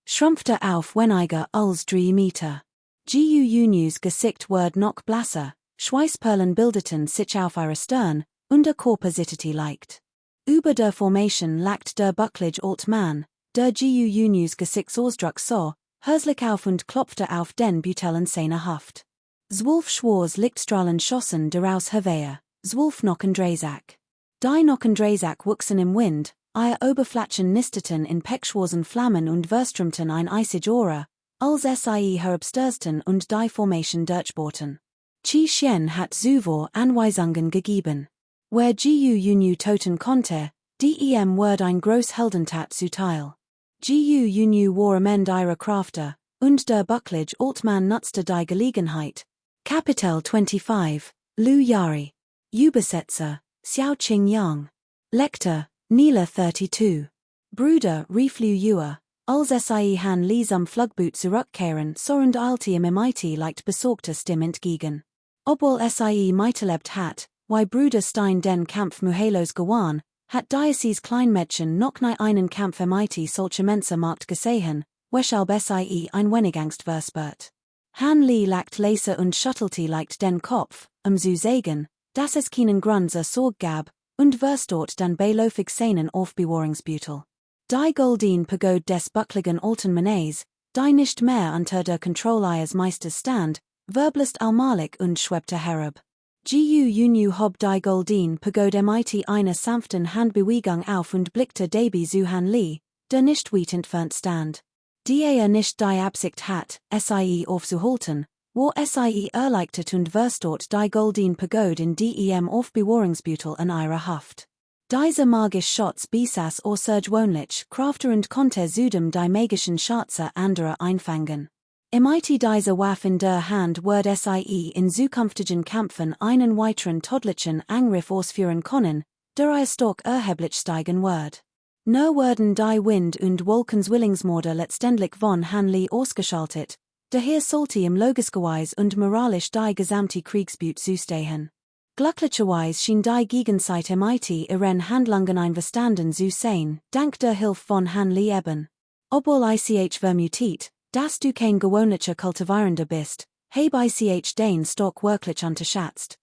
schrumpfte auf weniger als 3 Meter. Gu's Gesicht wurde noch blasser, Schweißperlen bildeten sich auf ihrer Stirn, und der Körper zitterte leicht. Über der Formation lag der bucklige Old Man, der Gu's Gesichtsausdruck sah, hörslich auf und klopfte auf den Beutel seiner Haft. 12 Schwars Lichtstrahlen schossen daraus hervor, 12 Nockendreisack. Die Nockendreisack wuchsen im Wind, ihr Oberflächen nisteten in pechschwarzen Flammen und verströmten ein eisig Aura, als sie herabstürzten und die Formation durchbohrten. Qi Xian hat zuvor Anweisungen gegeben. Wer Gu toten konnte, dem wird ein groß Heldentat zuteil. Gu war amend ihrer Krafter, und der bucklige Old Man nutzte die Gelegenheit. Kapitel 25, Lu Yari. Übersetzer, Xiao Qing Yang. Lektor, Nila 32. Bruder rief Lu Yua, als sie han Lisam Flugboot zurückkehren, so und eilte im MIT leicht besorgte Stimme entgegen. Obwohl sie miterlebt hat, wie Bruder Stein den Kampf Muhelos gewann, hat Diocese Kleinmädchen noch nie einen Kampf MIT solch immenser Markt gesehen, weshalb sie ein wenig Angst verspürt. Han Li lackt leise und schüttelte leicht den Kopf, zu sagen, dass es keinen Grund zur Sorge gab, und dort dann beiläufig seinen Aufbewahrungsbeutel. Die Goldin Pagode des buckligen alten Mannes, die nicht mehr unter der Kontrolle ihres Meisters stand, verblast allmählich und schwebte herab. Gu hob die Goldin Pagode mit einer sanften Handbewegung auf und blickte dabei zu Han Li, der nicht weit entfernt stand. Die nicht die Absicht hat, sie aufzuhalten, wo sie erleichtert und dort die Goldin Pagode in dem Aufbewahrungsbeutel in ihrer Haft. Diese magisch Schatz besaß außergewöhnlich Krafter und konnte zudem die magischen Schätze anderer einfangen. Mit dieser Waffe in der Hand wird sie in zukünftigen Kämpfen einen weiteren tödlichen Angriff ausführen können, der ihr stark erheblich steigen wird. Nur werden die Wind und Wolkenswillingsmorde letztendlich von Hanley ausgeschaltet, daher sollte im logischerweise und moralisch die gesamte Kriegsbüt zustehen. Glücklicherweise schien die Gegenzeit mit ihren Handlungen einverstanden zu sein, dank der Hilfe von Hanley eben. Obwohl ich vermutet, dass du kein gewöhnlicher Kultivierender bist, habe ich den Stock wirklich unterschätzt.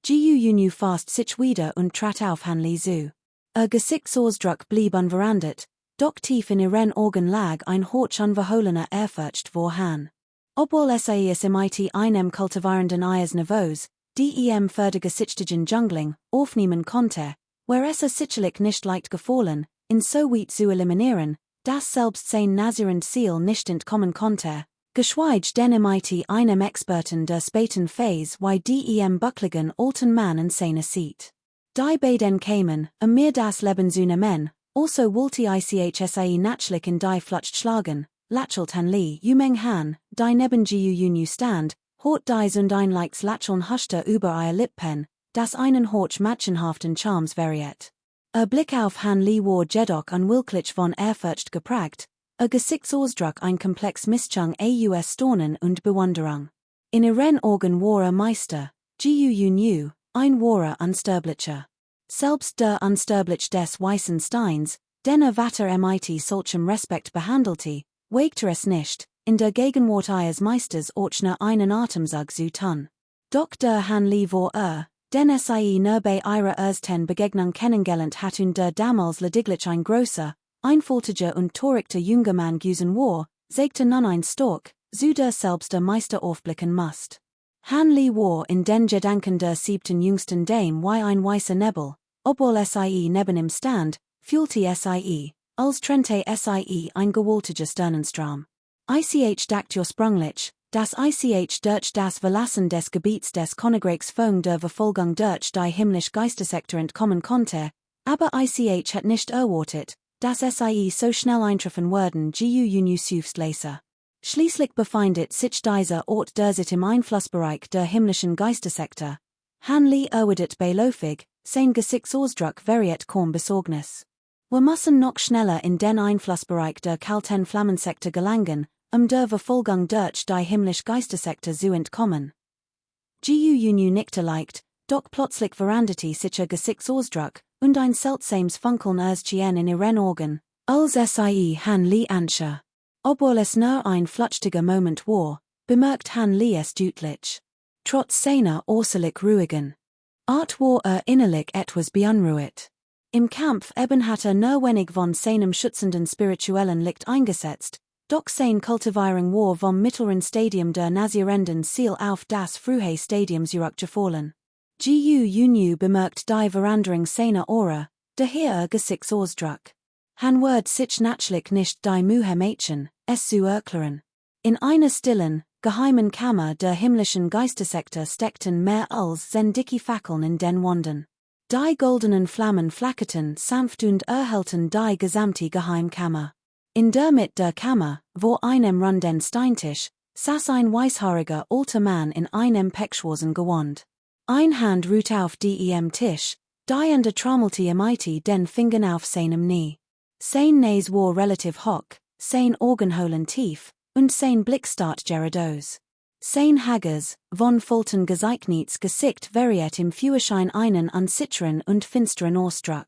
Gu fast sich wieder und trat auf Hanley zu. Gesichtsausdruck blieb unverändert, doch tief in ihren Augen lag ein hoch unverhohlener Ehrfurcht vor Han. Obwohl es mit einem kultivierenden ihres Niveaus, die für die gesichtigen Jungling, aufnehmen konnte, wär es sicherlich nicht leicht gefallen, in so weit zu eliminieren, dass selbst sein nasierend Ziel nicht entkommen konnte, geschweige denn mit einem Experten der späten Phase wie die buckligen alten Mann in seine Seat. Die beiden kämen, mir das Leben zu nehmen, also wollte ich natürlich in die Flucht schlagen, lächelt Hanley Meng Han, die neben Gu stand, hort dies und ein Leichs Lächeln huschte über ihr Lippen, das einen hoch matchenhaften Charmes variiert. Blick auf Hanley war jedoch unwillkürlich von Ehrfurcht geprägt, Gesichtsausdruck ein komplex Mischung aus Staunen und Bewunderung. In ihren Augen war Meister, Gu ein wahrer Unsterblicher. Selbst der Unsterblich des Weißen Steins, den Vater mit solchem Respekt behandelte, wagte es nicht, in der Gegenwart ihres Meisters ochne einen Atemzug zu tun. Doch der Hanley war den nur bei ihrer ersten Begegnung kennengelernt hat und der damals lediglich ein großer, einfältiger und torikter junger Mann gewesen war, sagte nun ein Stork, so der selbst der Meister aufblicken musst. Hanley war in den Gedanken der siebten jüngsten Dame wie ein weißer Nebel, obwohl neben ihm stand, fühlte als trente ein gewaltiger Sternenstrom. Dacht ursprünglich, dass durch das Verlassen des Gebiets des Königreichs von der Verfolgung durch die himmlisch Geistersektor entkommen konnte, aber hat nicht erwartet, dass so schnell eintreffen würden Gu Sufs Leser. Schließlich befindet sich dieser Ort derzeit im Einflussbereich der himmlischen Geistersektor. Hanley erwidert beiläufig, sein Gesichtsausdruck variiert kaum Besorgnis. Wir müssen noch schneller in den Einflussbereich der kalten Flammensektor gelangen, der Verfolgung durch die himmlisch Geistersektor zu entkommen. Gu nickte leicht, doch plötzlich veränderte sich ihr Gesichtsausdruck, und ein seltsames Funkeln erschien in ihren Augen, als Hanley ansah. Obwohl es nur ein flüchtiger Moment war, bemerkt Hanley es deutlich. Trotz seiner äußerlich ruhigen Art war innerlich etwas beunruhigt. Im Kampf eben hat nur wenig von seinem schützenden spirituellen Licht eingesetzt, doch sein Kultivierung war vom mittleren Stadium der nasierenden Ziel auf das frühe Stadium zurückgefallen. Gu bemerkt die Veränderung seiner Aura, daher Gesichtsausdruck. Han wird sich natürlich nicht die Mühe machen, es zu erklären. In einer stillen, geheimen Kammer der himmlischen Geistersektor steckten mehr als 10 dicke Fackeln in den Wänden. Die goldenen Flammen flackerten sanft und erhellten die gesamte Geheimkammer. In der Mitte der Kammer, wo einem runden Steintisch, saß ein weißhaariger alter Mann in einem pechschwarzen Gewand. Ein Hand ruht auf dem Tisch, die andere trommelte mit den Fingern auf seinem Knie. Sein Nase war relativ hoch, sein Augenholen tief, und sein Blick starrt geradeaus. Sein hages, von Fulton gezeichnetes Gesicht variiert im Führerschein einen unsicheren und finsteren Ausdruck.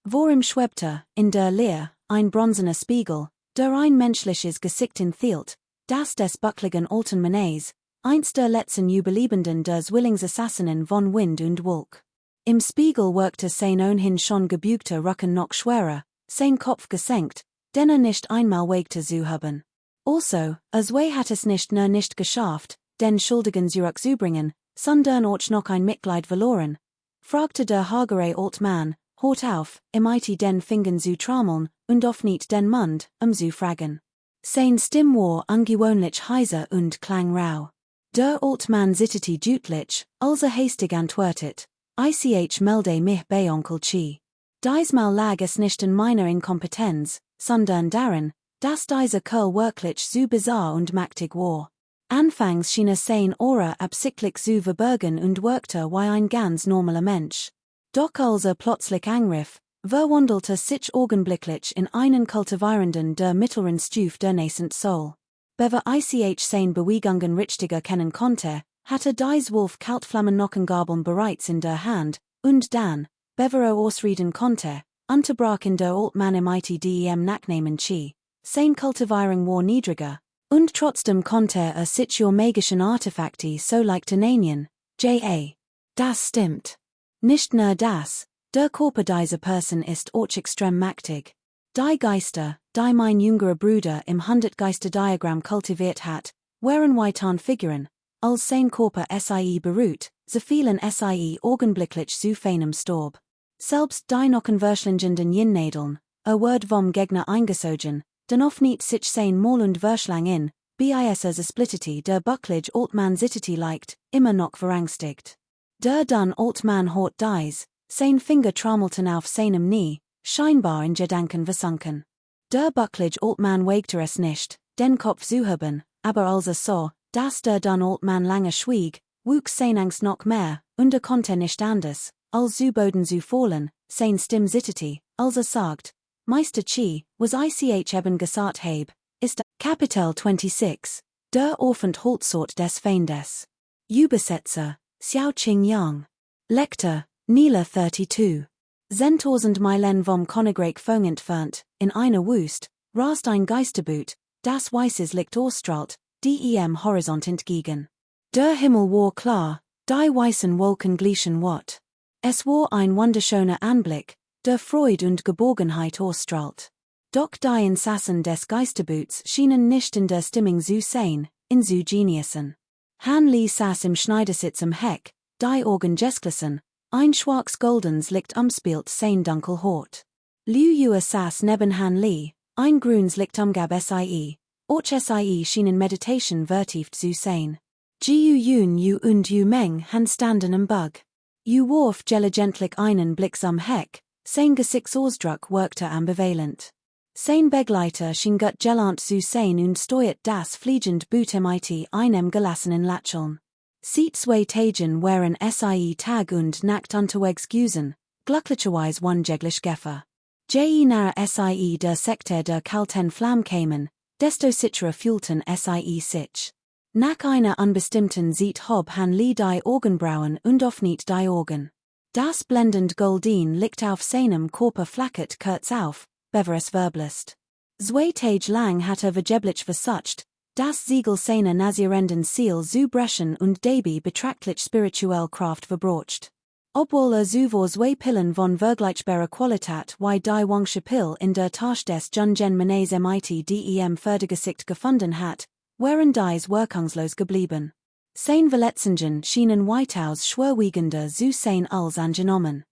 Vor ihm schwebte, in der Leer, ein bronzener Spiegel, der ein menschliches Gesicht enthielt, das des buckligen alten Mannes, einst der letzten Überlebenden der Zwillingsassassinen von Wind und Wolk. Im Spiegel wirkte sein ohnehin schon gebückter Rücken noch schwerer, sein Kopf gesenkt, den nicht einmal wagte zu haben. Also, hat es nicht nur nicht geschafft, den Schuldigen zurückzubringen, sondern auch noch ein Mitleid verloren, fragte der hagere alt Mann, hört auf, mit den Fingern zu trommeln, und öffnet den Mund, zu fragen. Sein Stimme war ungewöhnlich heiser und klang rau. Der alt Mann zitterte deutlich, als hastig antwortet, ich melde mich bei Onkel Chi. Diesmal lag es nicht in meiner Inkompetenz, sondern darin, dass dieser Kerl wirklich so bizarr und mächtig war. Anfangs schien er sein Aura absichtlich zu verbergen und wirkte wie ein ganz normaler Mensch. Doch als plötzlich angriff, Verwandelte sich augenblicklich in einen Kultivierenden der mittleren Stufe der nascent Soul. Bever ich sein Bewegungen richtiger kennen konnte, hatte dies Wolf Kaltflammen Nockengabeln bereits in der Hand, und dann, bever ausreden konnte, unterbrach in der Altman mit dem Nachnamen Chi, sein Kultivierung war niedriger, und trotzdem konnte sich magischen Artefakte so leicht nähen, ja. Das stimmt. Nicht nur das, der Körper dieser Person ist auch extrem mächtig. Die Geister, die mein jüngerer Bruder im Hundertgeister-Diagramm kultiviert hat, waren weitan Figuren, als sein Körper sie beruht, so vielen sie augenblicklich zu feinem Storb. Selbst die Nockenverschlingenden Jinnnadeln, Word vom Gegner eingesogen, den oft nicht sich sein Mal und Verschlang in, bis splittity der Bucklige Altman zittity leicht, immer noch verangstigt. Der dann Altman hort dies, sein Finger trommelten auf seinem Knie, scheinbar in Gedanken versunken. Der Bucklige Altman wagte es nicht, den Kopf zu heben, aber als so, dass der dann Altman lange schwieg, wuchs sein Angst noch mehr, und konnte nicht anders, als zu Boden zu fallen, sein Stimm zitterte, als sagt, Meister Chi, was ich eben gesagt habe, ist Kapitel 26, der Aufenthaltsort des Feindes. Übersetzer, Xiao Qing Yang. Lektor, Nila 32. 1000 Meilen vom Königreich Feng entfernt, in einer Wüst, rast ein Geisterboot, das weißes Licht ausstrahlt, dem Horizont entgegen. Der Himmel war klar, die weißen Wolken glichen Watt. Es war ein wunderschöner Anblick, der Freude und Geborgenheit ausstrahlt. Doch die Insassen des Geisterboots schienen nicht in der Stimmung zu sein, in zu genießen. Han Li saß im Schneidersitz am Heck, die Augen gesklissen, ein schwarz-goldens Licht umspielt sein dunkel Hort. Liu Yue saß neben Han Li, ein grünes Licht umgab sie, auch sie schienen Meditation vertieft zu sein. Jiu Yun Yu und Yu Meng han standen am Bug. Yu warf diligentlich einen Blick am Heck, sein Gesichtsausdruck wirkte ambivalent. Sein Begleiter schien gut gelant zu sein und steuert das fliegend Boot mit einem gelassenen Lächeln. Sieht zwei Tagen waren sie Tag und Nacht unterwegs gewesen, glücklicherweise unjeglich Gefahr. Je nahe sie der Sektor der kalten Flamme kämen, desto sicherer fühlten sie sich. Nach einer unbestimmten Zeit hob Han Li die Augenbrauen und öffnet die Augen. Das blendend Goldin Licht auf seinem Körper flackert kurz auf, bevor es verblasst. Zwei Tage lang hat vergeblich versucht, das Siegel seiner nazierenden Seal zu brechen und dabei betrachtlich spirituell Kraft verbrocht. Obwohl zuvor zwei Pillen von vergleichbarer Qualität wie die Wangsche Pill in der Tasche des Jungen Mannes mit dem Fördergesicht gefunden hat, waren dies wirkungslos geblieben. Sein Verletzungen schienen weitaus schwerwiegender zu sein als angenommen.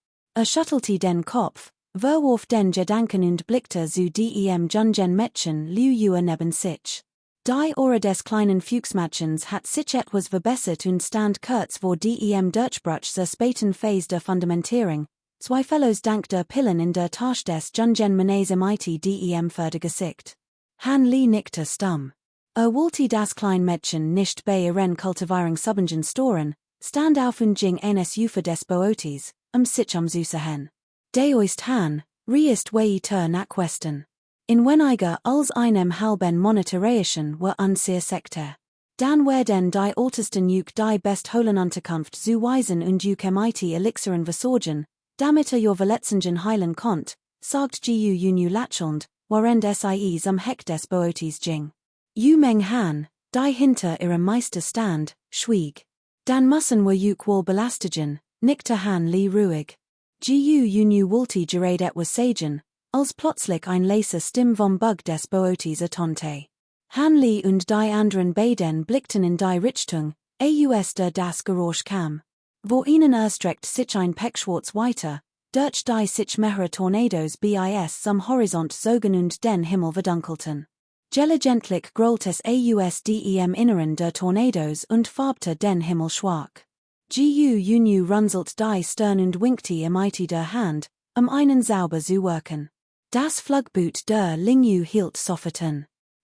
Schüttelte den Kopf, verwarf den Gedanken und blickte zu dem jungen Mädchen Liu Yue neben sich. Die Aura des kleinen Fuchsmädchens hat sich etwas verbessert und stand kurz vor dem Durchbruch zur späten Phase der Fundamentierung, zweifellos dank der Pillen in der Tasche des jungen Mannes mit dem Fördergesicht. Han Li nickte stumm. Wollte das kleine Mädchen nicht bei ihren Kultivierungsübungen storen, stand auf und ging eines Ufer des Bootes, sich umzusahen. Deoist Han, riest weiter nach Westen. In weniger als einem halben Monetaration war unser Sektor. Dann werden die ältesten Juk die bestholen Unterkunft zu weisen und Juk mit Elixieren versorgen, damit jo Verletzungen heilen konnt, sagt Gu Yunu lächelnd, während sie am Heck des Bootes ging. Yu Meng Han, die hinter ihrem Meister stand, schwieg. Dann müssen wir Juk wohl belastigen, nickte Han Li ruhig. Gu Yunu wollte gerade etwas sagen, als plötzlich ein leiser Stimm vom Bug des Bootes ertönte. Han Li und die anderen beiden blickten in die Richtung, aus der das Geräusch kam. Vor ihnen erstreckt sich ein Pechschwarz weiter, durch die sich mehrere Tornados bis am Horizont zogen und den Himmel verdunkelten. Gelegentlich grollt es aus dem Inneren der Tornados und farbte den Himmel schwarz. Gu Yunu runzelt die Stirn und winkte mit der Hand, einen sauber zu wirken. Das Flugboot der Lingyu hielt sofort.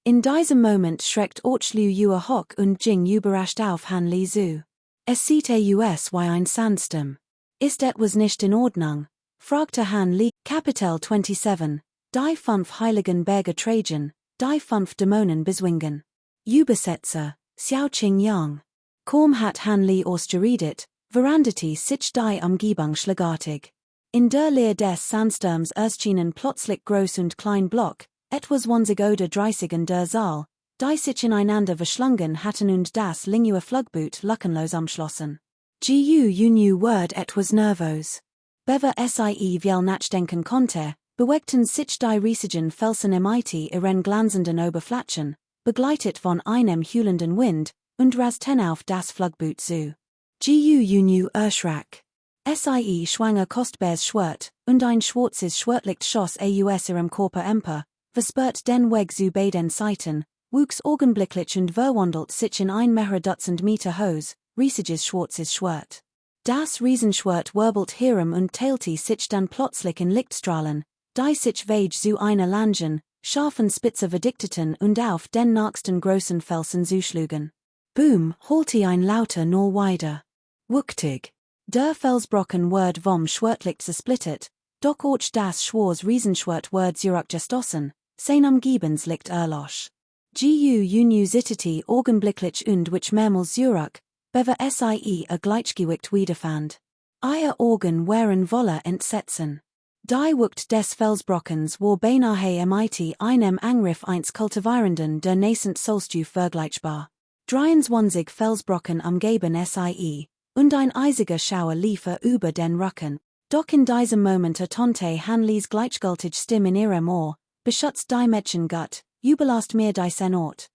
In diesem Moment schreckt Liu Yue hoch und ging überrascht auf Han Li zu. Es sieht aus wie ein Sandsturm. Ist etwas nicht in Ordnung? Fragte Han Li, Kapitel 27, Die 5 Heiligen Berge Trajan, Die 5 Dämonen bezwingen. Übersetzer, Xiaoqing Yang. Kaum hat Han Li ausgeredet, veranderte sich die Umgebung schlagartig. In der Leer des Sandsturms erschienen plötzlich groß und klein Block, etwas 20 oder 30 in der Saal, die sich ineinander verschlungen hatten und das Lingua Flugboot lückenlos umschlossen. Gu Word etwas nervos. Bever sie viel nachdenken konnte, bewegten sich die riesigen Felsen mit ihren glanzenden Oberflächen, begleitet von einem hüllenden Wind, und rasten auf das Flugboot zu. Gu erschrak. Sie schwang kostbares Schwert, und ein schwarzes Schwertlicht schoss aus ihrem Körper empor, versperrt den Weg zu beiden Seiten, wuchs augenblicklich und verwandelt sich in ein mehrere Dutzend Meter hohes, riesiges schwarzes Schwert. Das Riesenschwert wirbelt herum und teilte sich dann plötzlich in Lichtstrahlen, die sich wege zu einer langen, scharfen Spitze verdichteten und auf den nächsten großen Felsen zuschlugen. Boom, holte ein lauter nur weiter. Wuchtig. Der Felsbrocken word vom Schwertlicht zersplittet, doch auch das schwarze Riesenschwert word zurückgestoßen, sein Umgebenslicht erlosch. Gu zitterte augenblicklich und wich mehrmals zurück, bever sie Gleichgewicht wiederfand. Ihr Augen waren voller Entsetzen. Die Wucht des Felsbrockens war beinahe mit einem Angriff eines Kultivierenden der nächsten Solstufe vergleichbar. 23 Felsbrocken umgeben sie, und ein eisiger Schauer lief über den Rücken. Doch in diesem Moment ertönte Han Lis gleichgültige Stimme in ihrem Ohr, beschützt die Mädchen gut, überlasst mir diesen Ort.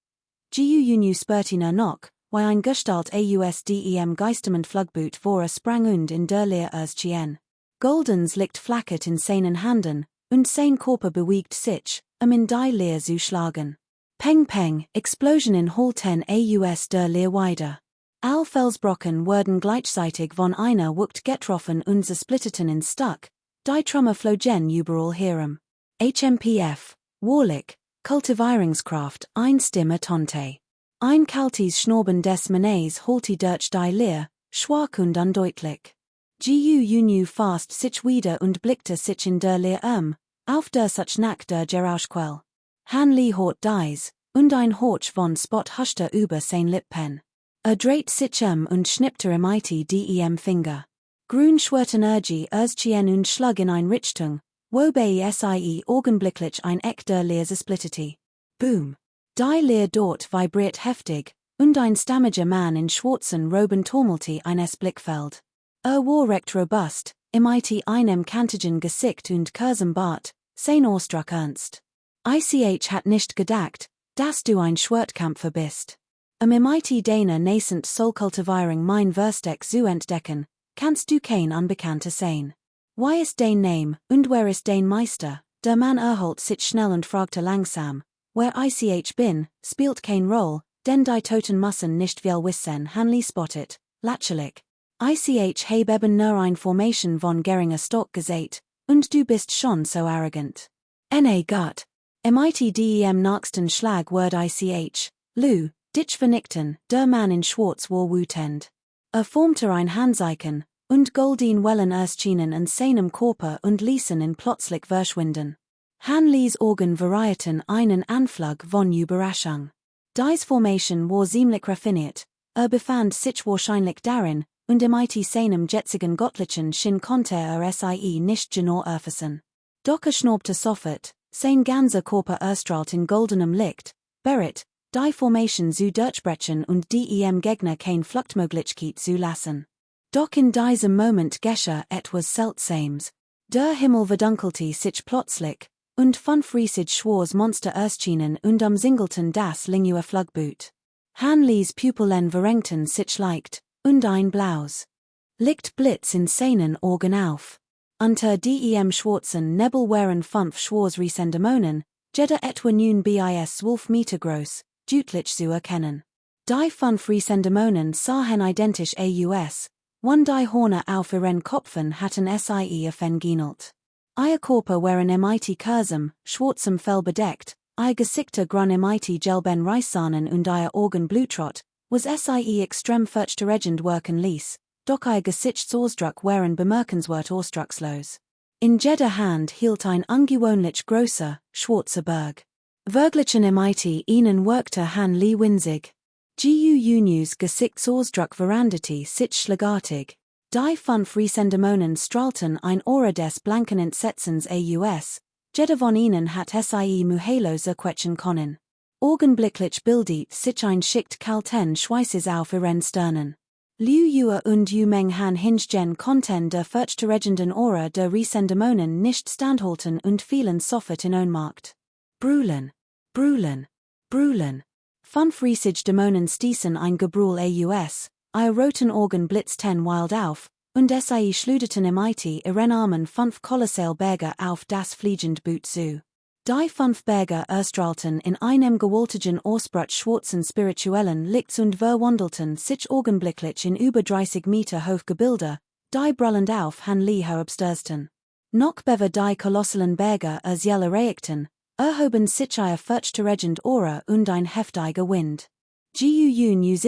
Gu spürte nur noch, wie ein Gestalt aus dem Geistermund Flugboot vor sprang und in der Leer erschien. Goldens Licht flackert in seinen Händen, und sein Körper bewegt sich, in die Leer zu schlagen. Peng Peng, Explosionen holten aus der Leer weiter. All Felsbrocken wurden gleichzeitig von einer Wucht getroffen und zersplitteten in Stück, die Trümmer flogen überall herum. HMPF, Warlick, Kultivierungskraft, ein Stimme tonte. Ein kaltes Schnurren des Mannes holte durch die Leer, schwach und undeutlich. Gu fast sich wieder und blickte sich in der Leer auf der sich nach der Geräuschquelle. Han Li hört dies, und ein Horch von Spott huschte über sein Lippen. Dreht sich und schnippte mit dem Finger. Grün schwerten erschien und schlug in ein Richtung, wobei sie augenblicklich ein Eck der Leer zersplittete. Boom! Die Leer dort vibriert heftig, und ein stammiger Mann in schwarzen Roben tummelte eines Blickfeld. War recht robust, mit einem kantigen Gesicht und kurzem Bart, sein Ausdruck ernst. Ich hat nicht gedacht, dass du ein Schwertkämpfer bist. Mit deiner nascent Soulkultivierung mein Versteck zu entdecken, kannst du kein Unbekannter sein. Wie ist dein Name, und wer ist dein Meister? Der Mann erholt sich schnell und fragte langsam. Wer ich bin, spielt kein Roll, denn die Toten müssen nicht viel wissen. Han Li spottet, lächerlich. Ich habe eben nur ein Formation von geringer Stock gesät, und du bist schon so arrogant. Gut. Mit dem nächsten Schlag word ich, Lou, dich vernichten, der Mann in Schwarz war wütend. Formte ein Handzeichen, und golden Wellen erschienen in seinem Körper und ließen ihn plötzlich verschwinden. Han Lis Augen variierten einen Anflug von Überraschung. Dies Formation war ziemlich raffiniert, befand sich wahrscheinlich darin, und mit seinem jetzigen göttlichen Sinn konnte sie nicht genau erfassen. Doch schnaubte sofort, sein ganzer Körper erstrahlt in goldenem Licht, bereit, die Formation zu durchbrechen und dem Gegner kein Fluchtmöglichkeit zu lassen. Doch in diesem Moment geschah etwas Seltsames. Der Himmel verdunkelte sich plötzlich, und 5 riesige schwarze Monster erschienen und umsingelten das Lingua Flugboot. Han Lis Pupillen verengten sich leicht, und ein blaues Licht blitz in seinen Augen auf. Unter dem schwarzen Nebel waren 5 schwarze Riesendämonen, jeder etwa nun bis 12 Meter groß, deutlich zu erkennen. Die 5 Riesendämonen sahen identisch aus, und die Horne auf ihren Köpfen hatten sie vergähnelt. Ihr Körper waren mit kurzem, schwarzem Fell bedeckt, ihr Gesichter grün mit gelben Reissahnen und ihr Augen blutrot, was sie extrem furchterregend wirken ließ, doch ihr Gesichtsausdruck waren bemerkenswert ausdruckslos. In jeder Hand hielt ein ungewöhnlich großer, schwarzer Berg. Verglichen MIT ihnen workte Han Lee winzig. GUUNews Gesichtsausdruck veranderte sich schlagartig. Die 5 Resendemonen strahlten ein Aura des blanken Entsetzens aus, jeder von ihnen hat sie Muhalos erquetschen können. Augenblicklich bildet sich ein Schicht kalten Schweißes auf ihren Stirnen. Liu Yue und Yu Meng Han hingegen konnten der furchterregenden Aura der Resendemonen nicht standhalten und fielen sofort in Ohnmacht. Brüllen, brüllen, brüllen. 5 riesige Dämonen stießen ein Gebrüll aus, ihr roten Augen blitzten wild auf, und sie schluderten MIT ihren Armen 5 kolossal Berge auf das fliegende Boot zu. Die 5 Berge erstrahlten in einem gewaltigen Ausbruch schwarzen spirituellen Lichts und verwandelten sich augenblicklich in über 30 Meter hoch Gebilde, die brüllend auf Han Lee herabstürzten. Noch bever die kolossalen Berge jelle reakten, erhoben sich ihr furchterregend Aura und ein heftiger Wind. GUUNews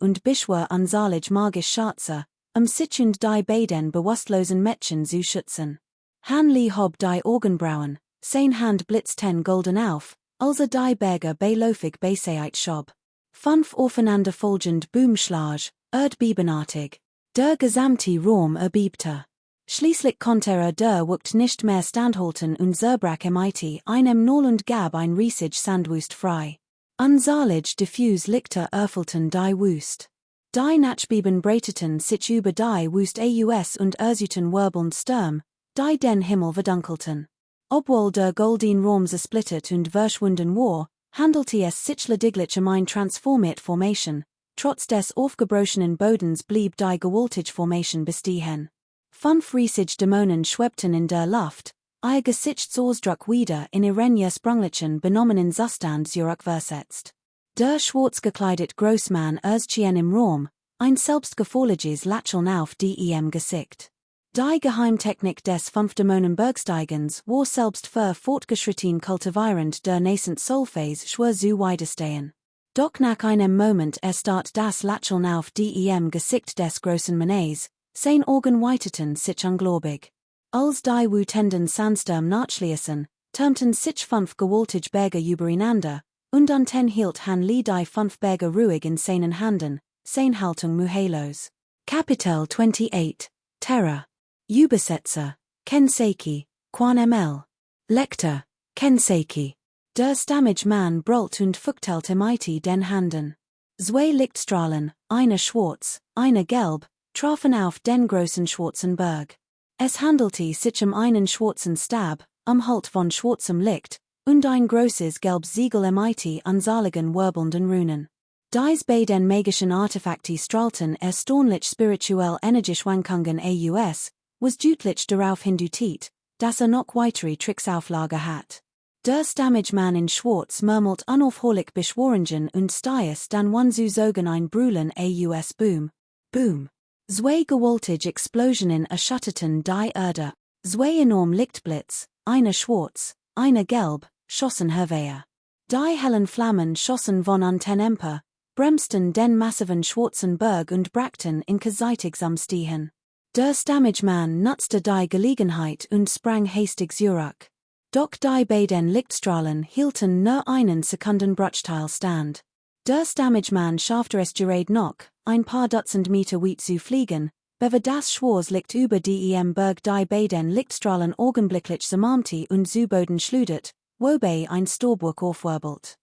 und beschwor ansalig magisch Schatze, sich und die beiden bewusstlosen Mädchen zu schützen. Han Lee hob die Augenbrauen, sein Hand blitzten golden auf, als die Berge beiläufig beiseit schob. 5 aufeinander folgend Boomschlag, erdbebenartig. Der gesamte Raum erbebte. Schließlich konnte der Wucht nicht mehr standhalten und zerbrach MIT einem Null und gab ein riesig Sandwust frei. Unsalig diffus Lichter erfüllten die Wust. Die Nachbeben breiteten sich über die Wust aus und ersuten wirbelnd Sturm, die den Himmel verdunkelten. Obwohl der Goldene Raum zersplittert und verschwunden war, handelte es sich lediglich ein transformiert Formation, trotz des aufgebrochenen Bodens blieb die gewaltige Formation bestehen. 5 riesige Dämonen schwebten in der Luft, ihr Gesichtsausdruck wieder in ihren ursprünglichen benommenen Zustand zurückversetzt. Der schwarz gekleidet Großmann erschien im Raum, ein selbstgefälliges Lächeln auf dem Gesicht. Die Geheimtechnik des 5 Dämonenbergsteigens war selbst für fortgeschritten kultivierend der nascent Soulphase schwer zu widerstehen. Doch nach einem Moment erstarrt das Lächeln auf dem Gesicht des großen Mannes, sein Augen weiteten sich ungläubig. Als die wütenden Sandsturm nachließen, türmten sich 5 gewaltige Berge übereinander, und anten hielt Han Lee die 5 Berge ruhig in seinen Händen, sein Haltung Muhalos. Kapitel 28, Terror. Übersetzer, Kenseiki, Quan ML. Lektor, Kenseiki. Der stammige Mann brüllt und fuchtelt MIT den Händen. 2 Lichtstrahlen, eine schwarz, eine gelb, trafen auf den großen schwarzen Berg. Es handelte sich einen schwarzen Stab, am Halt von schwarzem Licht, und ein großes gelbes Siegel MIT an saligen wirbelnden Runen. Dies beiden magischen Artefakte strahlten erstaunlich spirituell Energieschwankungen aus, was deutlich darauf hindeutete, dass noch weitere Tricks auf Lager hat. Der stammige Mann in Schwarz murmelt unaufhörlich Beschwörungen und stieß dann zu sagen ein Brüllen aus Boom, Boom. 2 gewaltige Explosionen erschütterten die Erde. 2 enorm Lichtblitz, eine schwarz, eine gelb, schossen hervor. Die hellen Flammen schossen von unten empor, bremsten den massiven schwarzen Berg und brachten in gewaltigsam Stehen. Der stammige Mann nutzte die Gelegenheit und sprang hastig zurück. Doch die beiden Lichtstrahlen hielten nur einen Sekundenbruchteil stand. Der stammige Mann schaffte es gerade noch, ein paar Dutzend Meter weit zu fliegen, bever das schwarze Licht über dem Berg die beiden Lichtstrahlen augenblicklich zermalmte und zu Boden schludert, wobei ein Staubwolk aufwirbelt.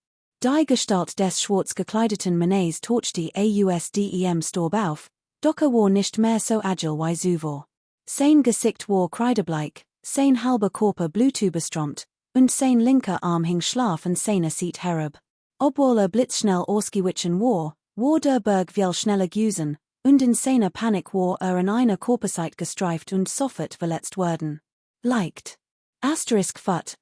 Die Gestalt des schwarz gekleideten Mannes tauchte aus dem Staub auf, doch war nicht mehr so agil wie zuvor. Sein Gesicht war kreidebleich, sein halber Körper blutüberströmt, und sein linker Arm hing schlaff an seiner Seite herab. Obwohl blitzschnell ausgewichen war der Berg viel schneller gewesen, und in seiner Panik war in einer Körperseite gestreift und sofort verletzt worden. Leicht. Fut,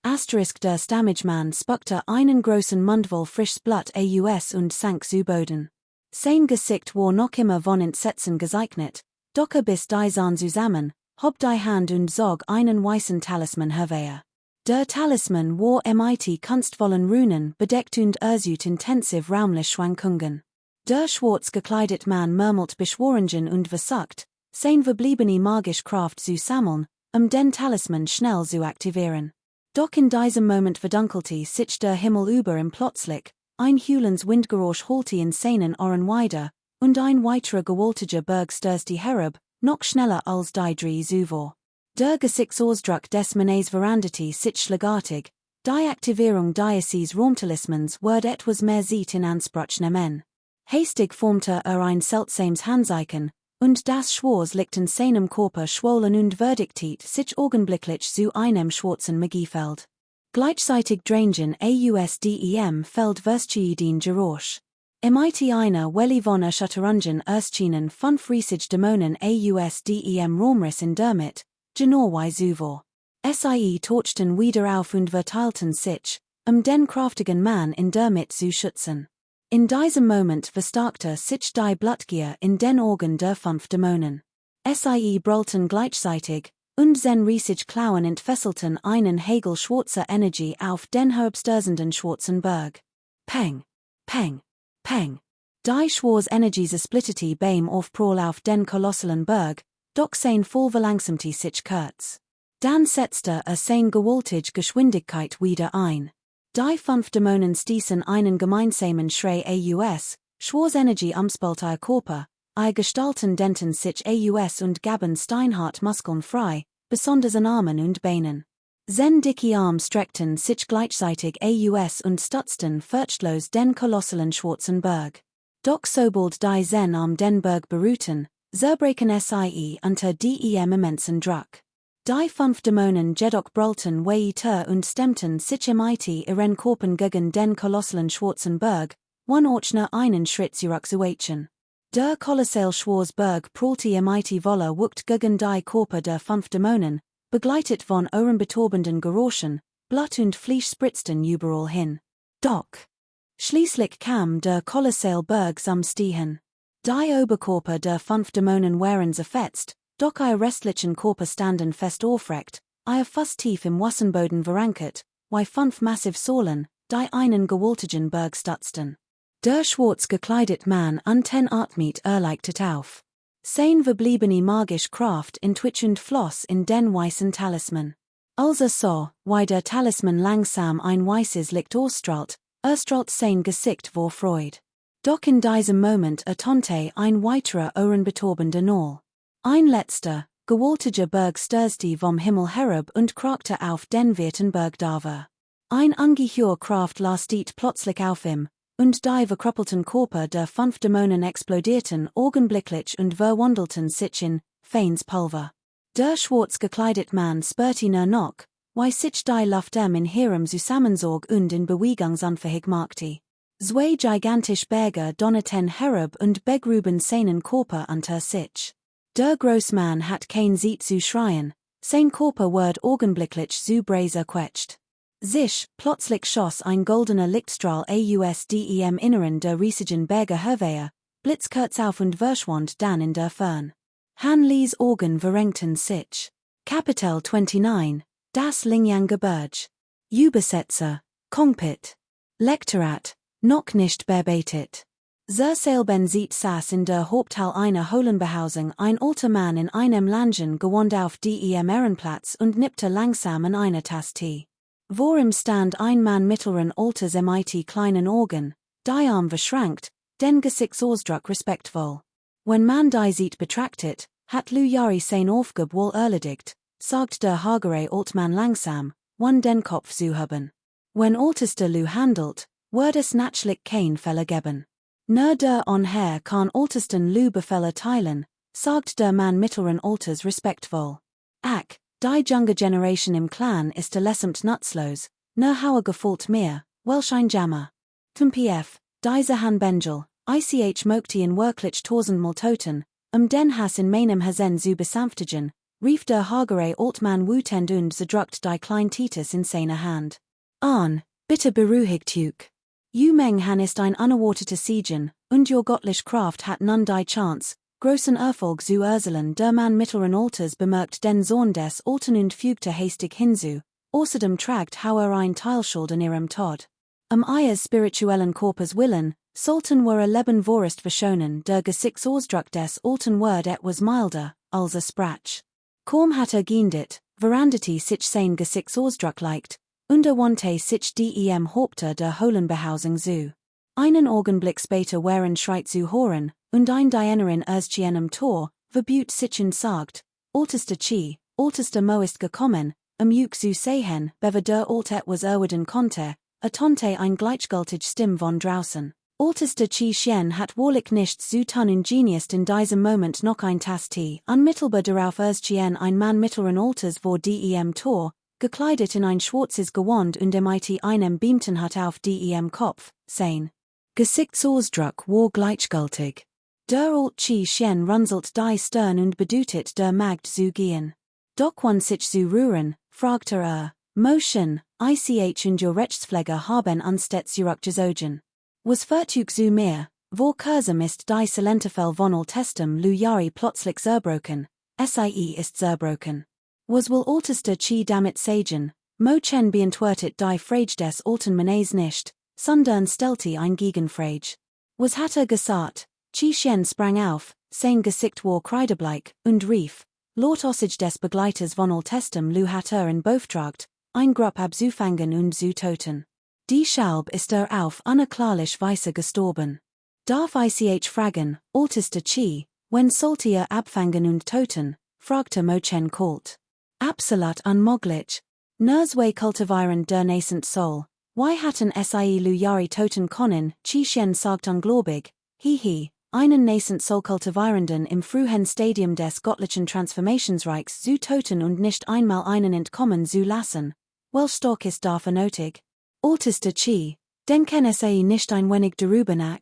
der stammige Mann spuckte einen großen Mundvoll frisches Blut aus und sank zu Boden. Sein Gesicht war noch immer von Entsetzen gezeichnet, doch biss die Zahn zusammen, hob die Hand und zog einen weißen Talisman hervor. Der Talisman war mit kunstvollen Runen bedeckt und ersut intensiv raumliche Schwankungen. Der schwarz gekleidet Mann murmelt Beschwörungen und versucht, sein verbliebene magische Kraft zu sammeln, Den Talisman schnell zu aktivieren. Doch in diesem Moment verdunkelte sich der Himmel über im Plötzlich, ein Hewlands Windgeräusch holte in seinen Ohren weiter, und ein weiterer gewaltiger Berg stürzte herab, noch schneller als die drei zuvor. Der Gesichtsausdruck des Mannes veranderte sich schlagartig, die Aktivierung dieses Raumtalismans wird etwas mehr Zeit in Anspruch nehmen. Hastig formte ein seltsames Handzeichen, und das Schwarz liegt in seinem Körper schwollen und verdichtet sich augenblicklich zu einem schwarzen Magiefeld. Gleichzeitig drängen ausdem Feld verschieden Geräusch. Im eine Welle von Erschütterungen erschienen 5 riesige Dämonen ausdem Raumriss in damit, genauer zuvor. Sie tauchten wieder auf und verteilten sich, den kräftigen Mann in damit zu schützen. In diesem Moment verstärkte sich die Blutgier in den Augen der 5 Dämonen. Sie brüllten gleichzeitig, und sen riesig Klauen entfesselten einen Hagel schwarzer Energie auf den herabstürzenden schwarzen Berg. Peng, peng, peng. Die schwarze Energie splittete beim Aufprall auf den kolossalen Berg, doch sein Fall verlangsamte sich kurz. Dann setzte seine gewaltige Geschwindigkeit wieder ein. Die 5 Dämonen stießen einen gemeinsamen Schrei aus, schwarze Energie umspielte ihr Körper, ihr Gestalten denten sich aus und gaben steinhart Muskeln frei, besonders an Armen und Beinen. Sen dicke Arme streckten sich gleichzeitig aus und stützten furchtlos den kolossalen schwarzen Berg. Doch sobald die Sen den Berg beruhten, zerbreken sie unter dem immensen Druck. Die 5 Dämonen jedoch brüllten weiter und stemmten sich ihren Körper gegen den kolossalen schwarzen Berg, ohne einen Schritt zurückzuweichen. Der kolossal schwarze Berg prallte voller Wucht gegen die Körper der 5 Dämonen, begleitet von ohrenbetäubenden Geräuschen, Blut und Fleisch spritzten überall hin. Doch schließlich kam der kolossal Berg zum Stehen. Die Oberkörper der 5 Dämonen waren zerfetzt, doch ihr restlichen Körper standen fest aufrecht, ihr fast tief im Wasserboden verankert, wie 5 massive Säulen, die einen gewaltigen Berg stützten. Der schwarz gekleidet Mann atmet erleichtert auf. Sein verbliebene magische Kraft entwickelnd floss in den weißen Talisman. Als so, wie der Talisman langsam ein weißes Licht ausstrahlt, erstrahlt sein Gesicht vor Freude. Doch in diesem Moment ertönte ein weiterer ohrenbetäubender Knall. Ein letzter, gewaltiger Berg stürzte vom Himmel herab und krachete auf den weiten Berg darüber. Ein ungeheuer Kraft lastet plötzlich auf ihm, und die verkrüppelten Körper der 5 Dämonen explodierten augenblicklich und verwandelten sich in feines Pulver. Der schwarz gekleidet Mann spürte nur noch, wie sich die Luft in ihrem Zusammenzug und in Bewegungsunfähig machte. Zwei gigantische Berge donnerten herab und begruben seinen Körper unter sich. Der Großmann hat kein Zeit zu schreien, sein Körper wird augenblicklich zu Brase quetscht. Sich, plötzlich schoss ein goldener Lichtstrahl ausdem Inneren der riesigen Berge hervor, blitzkurz auf und verschwand dann in der Fern. Hanlis Augen verengten sich. Kapitel 29, das Lingyang-Gebirge. Übersetzer, Kongpit. Lektorat, noch nicht bearbeitet. Selben sieht saß in der Haupthalle einer Höhlenbehausung ein alter Mann in einem langen Gewand auf dem Ehrenplatz und nippte langsam an einer Tasse Tee. Vor ihm stand ein Mann mittleren Alters mit kleinen Augen, die Arme verschränkt, den Gesichtsausdruck respektvoll. Wenn man die sieht betrachtet, hat Lu Yari sein Aufgabe wohl erledigt, sagt der hagere Altmann langsam, den Kopf zu haben. Wenn Altester Lu handelt, wird es natürlich kein Fälle geben. Nur der Onher kann Altesten Lu Befehle teilen, sagt der Mann mittleren Alters respektvoll. Ach, die junge Generation im Clan ist allesamt nutzlos, nur hauer gefällt mir, welch ein Jammer. Zum PF, diese Han Benjel, ich möchte in wirklich tausendmal toten, den Hass in meinem Hasen zu besänftigen, rief der hagere Altmann wütend und zerdrückt die klein Titus in seiner Hand. An, bitte beruhigt euch. Meng Han ist ein unerwarteter Siegen, und your göttliche Kraft hat nun die Chance, großen Erfolg zu erzielen. Der Mann mittleren Alters bemerkt den Sohn des Alten und fügte hastig hinzu, außerdem tragt ein Teilschuld an ihrem Tod. Ihres spirituellen Körpers willen, sollten wir Leben vorest verschonen, der Gesichtsausdruck des Alten wird etwas milder, als Sprach. Kaum hat geendet, Verandati sich sein Gesichts Ausdruck leicht, unter wante sich dem Haupte der Hohlenbehausung zu. Einen Augenblick später waren Schreit zu hören, und ein Dienerin Erzchienem Tor, verbüt sich und sagt, Altester Chi, Altester Moist gekommen, Juk zu sehen, bever der Alt etwas erwiden konnte, tonte ein gleichgültig Stimme von draußen. Altester Chi Schien hat wahrlich nichts zu tun und geniest in diesem Moment noch ein Tass Tee, unmittelbar darauf Erzchien ein Mann mittleren Alters vor dem Tor, gekleidet in ein schwarzes Gewand und mit einem Beamten hat auf dem Kopf, sein Gesichtsausdruck war gleichgültig. Der Alt Chi Schien runzelt die Stirn und bedutet der Magd zu gehen. Doch wann sich zu rühren, fragt Motion, ich und your Rechtspfleger haben anstets zurückgezogen. Was Vertug zu mir, vor Kursem ist die Silentefell von Altestem Lujari plötzlich zerbrochen, sie ist zerbrochen. Was will Altester Chi damit sagen, Mochen beantwortet die Frage des Alten Mannes nicht, sondern stellte ein Gegenfrage. Was hat gesagt? Chi Schien sprang auf, sein Gesicht war kreidebleich, und rief, Laut Ossage des Begleiters von Altestem Lu hat in Beauftragt, ein Grupp abzufangen und zu töten. Die Schalb ist auf unerklärlich Weise gestorben. Darf ich fragen, Altester Chi, wenn sollte abfangen und töten, fragte Mochen kalt. Absolut unmöglich. Nursway kultivieren der nascent Soul. Why hatten sie Lujari töten können, Chi Schien sagt ungläubig, hihi. Einen nascent Soul kultivierenden im frühen Stadium des göttlichen Transformationsreichs zu töten und nicht einmal einen entkommen zu lassen. Welch stark ist dafür nötig? Altester Chi, denken sie nicht ein wenig darüber nach?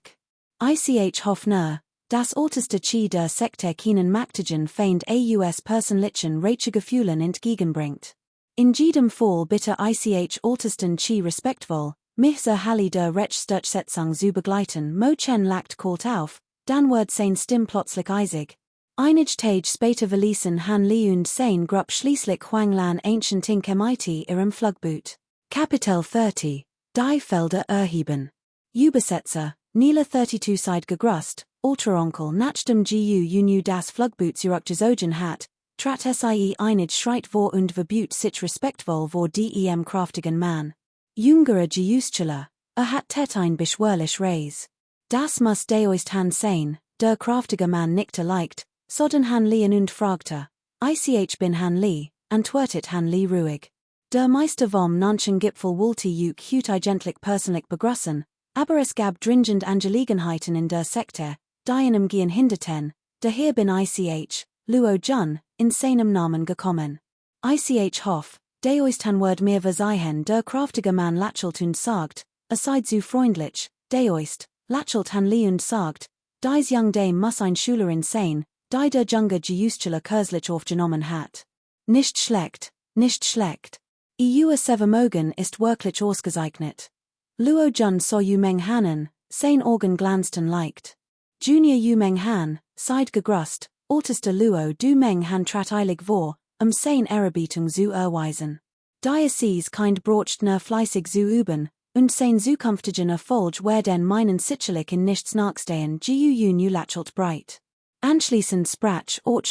Ich hoffe, dass Altester Chi der Sekte keinen mächtigen Feind aus persönlichen Gefühlen entgegenbringt. In jedem Fall bitte ich Altesten Chi respektvoll, mich zur Halle der Rechtsdurchsetzung zu begleiten. Mochen lacht kalt auf. Dann wird sein Stimme plötzlich eisig. Einige Tage später verließen Han Li und sein Grupp schließlich Huanglan Ancient Ink mit ihrem Flugboot. Kapitel 30. Die Felder erheben. Übersetzer, Nila 32 Seid gegrust, Ultraonkel nach dem GU das Flugboot zurückgezogen hat, trat sie einige Schritt vor und verbüt sich respektvoll vor dem kraftigen Mann. Jüngerer Geustler, hat ein beschwerlich Reis. Das muss deoist Han sein, der kraftige Mann nickte leicht, soden Han Li und fragte, ich bin Han Li, antwortet Han Li ruhig. Der Meister vom Nanchen Gipfel wollte hut eigentlich persönlich begrüßen, aber es gab dringend Angelegenheiten in der Sekte, die einem gehen hinderten, daher bin ich, Luo Jun, in seinem Namen gekommen. Ich hoff, deoist Han word mir versehen der kraftige Mann lächelt und sagt, seid zu freundlich, deoist. Lächelt Han Li und sagt, dies young Dame muss ein Schülerin sein, die der junge Geustler kürzlich aufgenommen hat. Nicht schlecht, nicht schlecht. Ihr Severmogen ist wirklich ausgezeichnet. Luo Jun so Meng Hanen, sein Augen glanzten leicht. Junior Meng Han, seid gegrust, Altester Luo du Meng Han trat eilig vor, sein Ehrerbietung zu erweisen. Diocese kind brocht fleißig zu üben, und sein zukünftigen Erfolg werden meinen sicherlich in nichts nachstehen nu lächelt breit. Anschließend sprach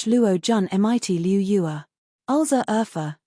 Luo Jun mit Liu Yue. Als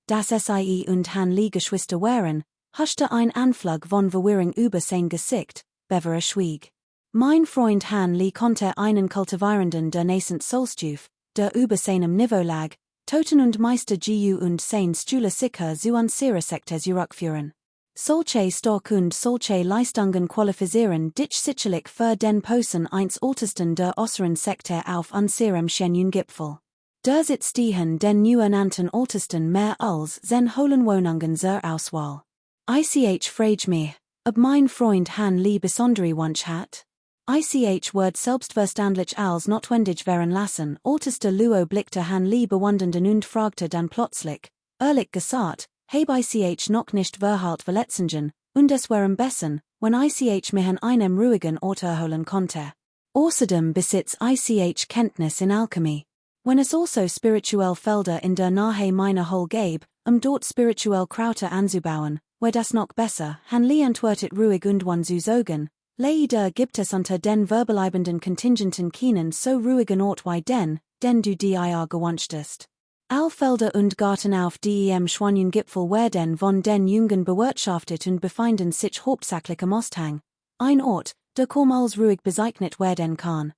dass sie und Han Li Geschwister waren, huschte ein Anflug von Verwirrung über sein Gesicht, bever schwieg. Mein Freund Han Li konnte einen Kultivierenden der nascent Soulstuf, der über seinem Niveau lag, Toten und Meister Gu und sein Stühle sicher zu unserer Sekte zurückführen. Solche Stock und solche Leistungen qualifizieren dich sicherlich für den Posten eins Ältesten der äußeren Sekte auf unserem schönen Gipfel. Der sitzt den new ernannten Ältesten mehr als sen hohlen Wohnungen zur Auswahl. Ich frage mich, ob mein Freund Han Li besondere Wunsch hat? Ich wird selbstverständlich als notwendig wären lassen. Ältester Luo blickte Han Li bewundernd und fragte dann plötzlich, ehrlich gesagt, habe ich noch nicht verhalt Verletzungen, und es wären besser, wenn ich mich an einem ruhigen Ort erholen konnte. Außerdem besitzt ich Kenntnis in Alchemie. Wenn es also spirituell Felder in der Nahe meiner Hol gäbe, dort spirituell Krauter anzubauen, wäre das noch besser. Han Li antwortet ruhig und one zu sagen, leider gibt es unter den verbleibenden Kontingenten keinen so ruhigen Ort wie den du dir gewünschtest. Felder und Garten auf dem Schwanengipfel werden von den Jungen bewirtschaftet und befinden sich hauptsächlich am Osthang. Ein Ort, der kaum als ruhig bezeichnet werden kann.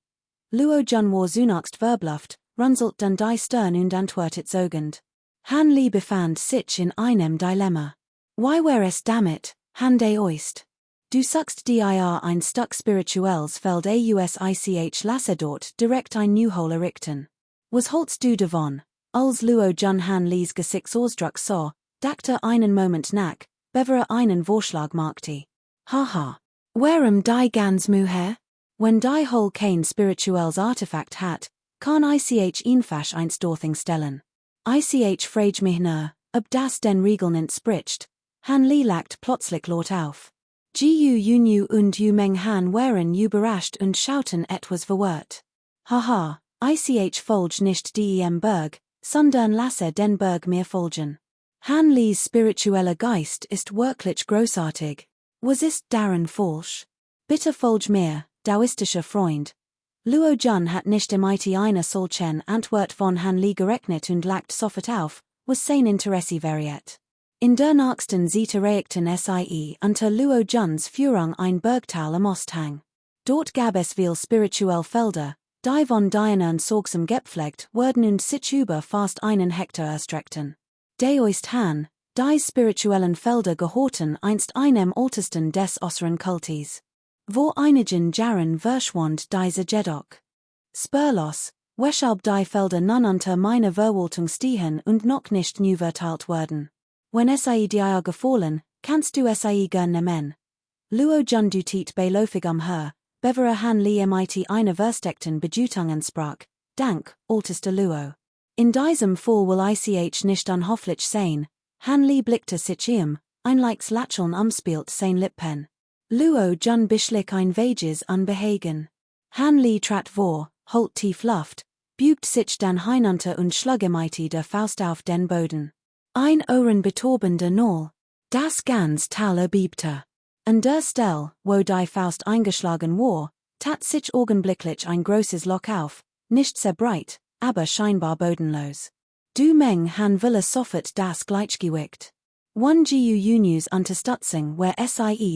Luo Jun war zunächst verbluft, runzelt dann die Stirn und antwortet sogend. Han Li befand sich in einem Dilemma. Why were es damit, Han de oist? Du suchst dir ein Stück spirituelles Feld ausich lasse dort direkt ein Neuhol errichten. Was holst du davon? Als Luo Jun Han Lies Gesichtsausdruck sah, dachte einen Moment nach, bevor einen Vorschlag machte. Haha. Warum die ganz Muher? Wenn die Hol kein spirituelles Artefakt hat, kann ich einfach eins dorthing stellen. Ich frage mich nur, ob das den Regeln entspricht. Han Li lacht plötzlich laut auf. Gu und Meng Han waren überrascht und schauten etwas verwirrt. Haha, ich folge nicht dem Berg, sondern lasse den Berg mir folgen. Han Lies spiritueller Geist ist wirklich großartig. Was ist darin falsch? Bitte folge mir, daoistischer Freund. Luo Jun hat nicht eine solchen Antwort von Han Li gerechnet und lacht sofort auf, was sein Interesse variiert. In der nächsten Zeitreakten sie unter Luo Juns Führung ein Bergtal am Osthang. Dort gab es viel spirituell Felder, die von Diana sorgsam gepflegt wurden und sich über fast einen Hektar erstreckten. Deoist Han, die spirituellen Felder gehorten einst einem ältesten des unseren Kultis. Wo einigen Jahren verschwand diese jedoch. Spurlos, weshalb die Felder nun unter meiner Verwaltung stehen und noch nicht neu verteilt wurden. Wenn dir gefallen, kannst du gern nehmen. Luo Jun du tit beilofig her, bevor Han Li eine versteckten Bedeutung sprach. Dank, ältester Luo. In diesem Fall will ich nicht unhöflich sein. Han Li blickte sich ein Likes Lacheln umspielt sein Lippen. Luo Jun beschlich ein Wages unbehagen. Han Li trat vor, holt tief Luft, bügt sich dann hinunter und schlug der Faust auf den Boden. Ein ohrenbetäubender Knoll. Das ganz Tal erbiebte. An der Stelle, wo die Faust eingeschlagen war, tat sich augenblicklich ein großes Loch auf, nicht sehr breit, aber scheinbar bodenlos. Du Meng Han ville sofort das Gleichgewicht. One Gu Unterstützung where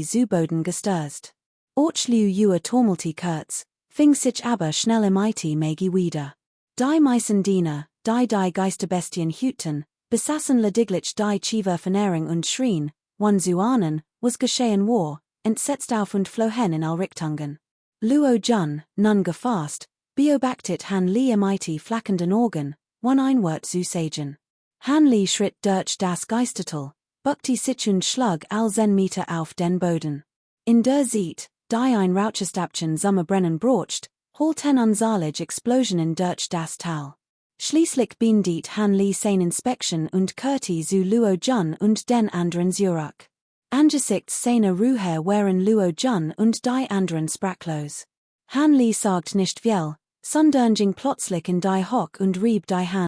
zu Boden gestürzt. Orchliu Tormelti kurz, fing sich aber schnell Megi wieder. Die meisten Diener, die Geisterbestien hüten, besaßen lediglich die Chiva Vernährung und schrien, wann ahnen, was geschehen war, entsetzt auf und flohen in all Richtungen. Luo Jun, nun gefasst, beobachtet Han Li flackenden Augen, wann ein Wort zu sagen. Han Li schritt durch das Geistertal, buckte sich und schlug all 10 Meter auf den Boden. In der Zeit, die ein Rauchestabchen Sommerbrennen brocht, holten unzahlige Explosionen durch das Tal. Schließlich beendet Han Li seine Inspection und kehrte zu Luo Jun und den anderen zurück. Angesichts seiner Ruhe waren Luo Jun und die anderen sprachlos. Han Li sagt nicht viel, sondern ging plötzlich in die Hock und rieb die Hand.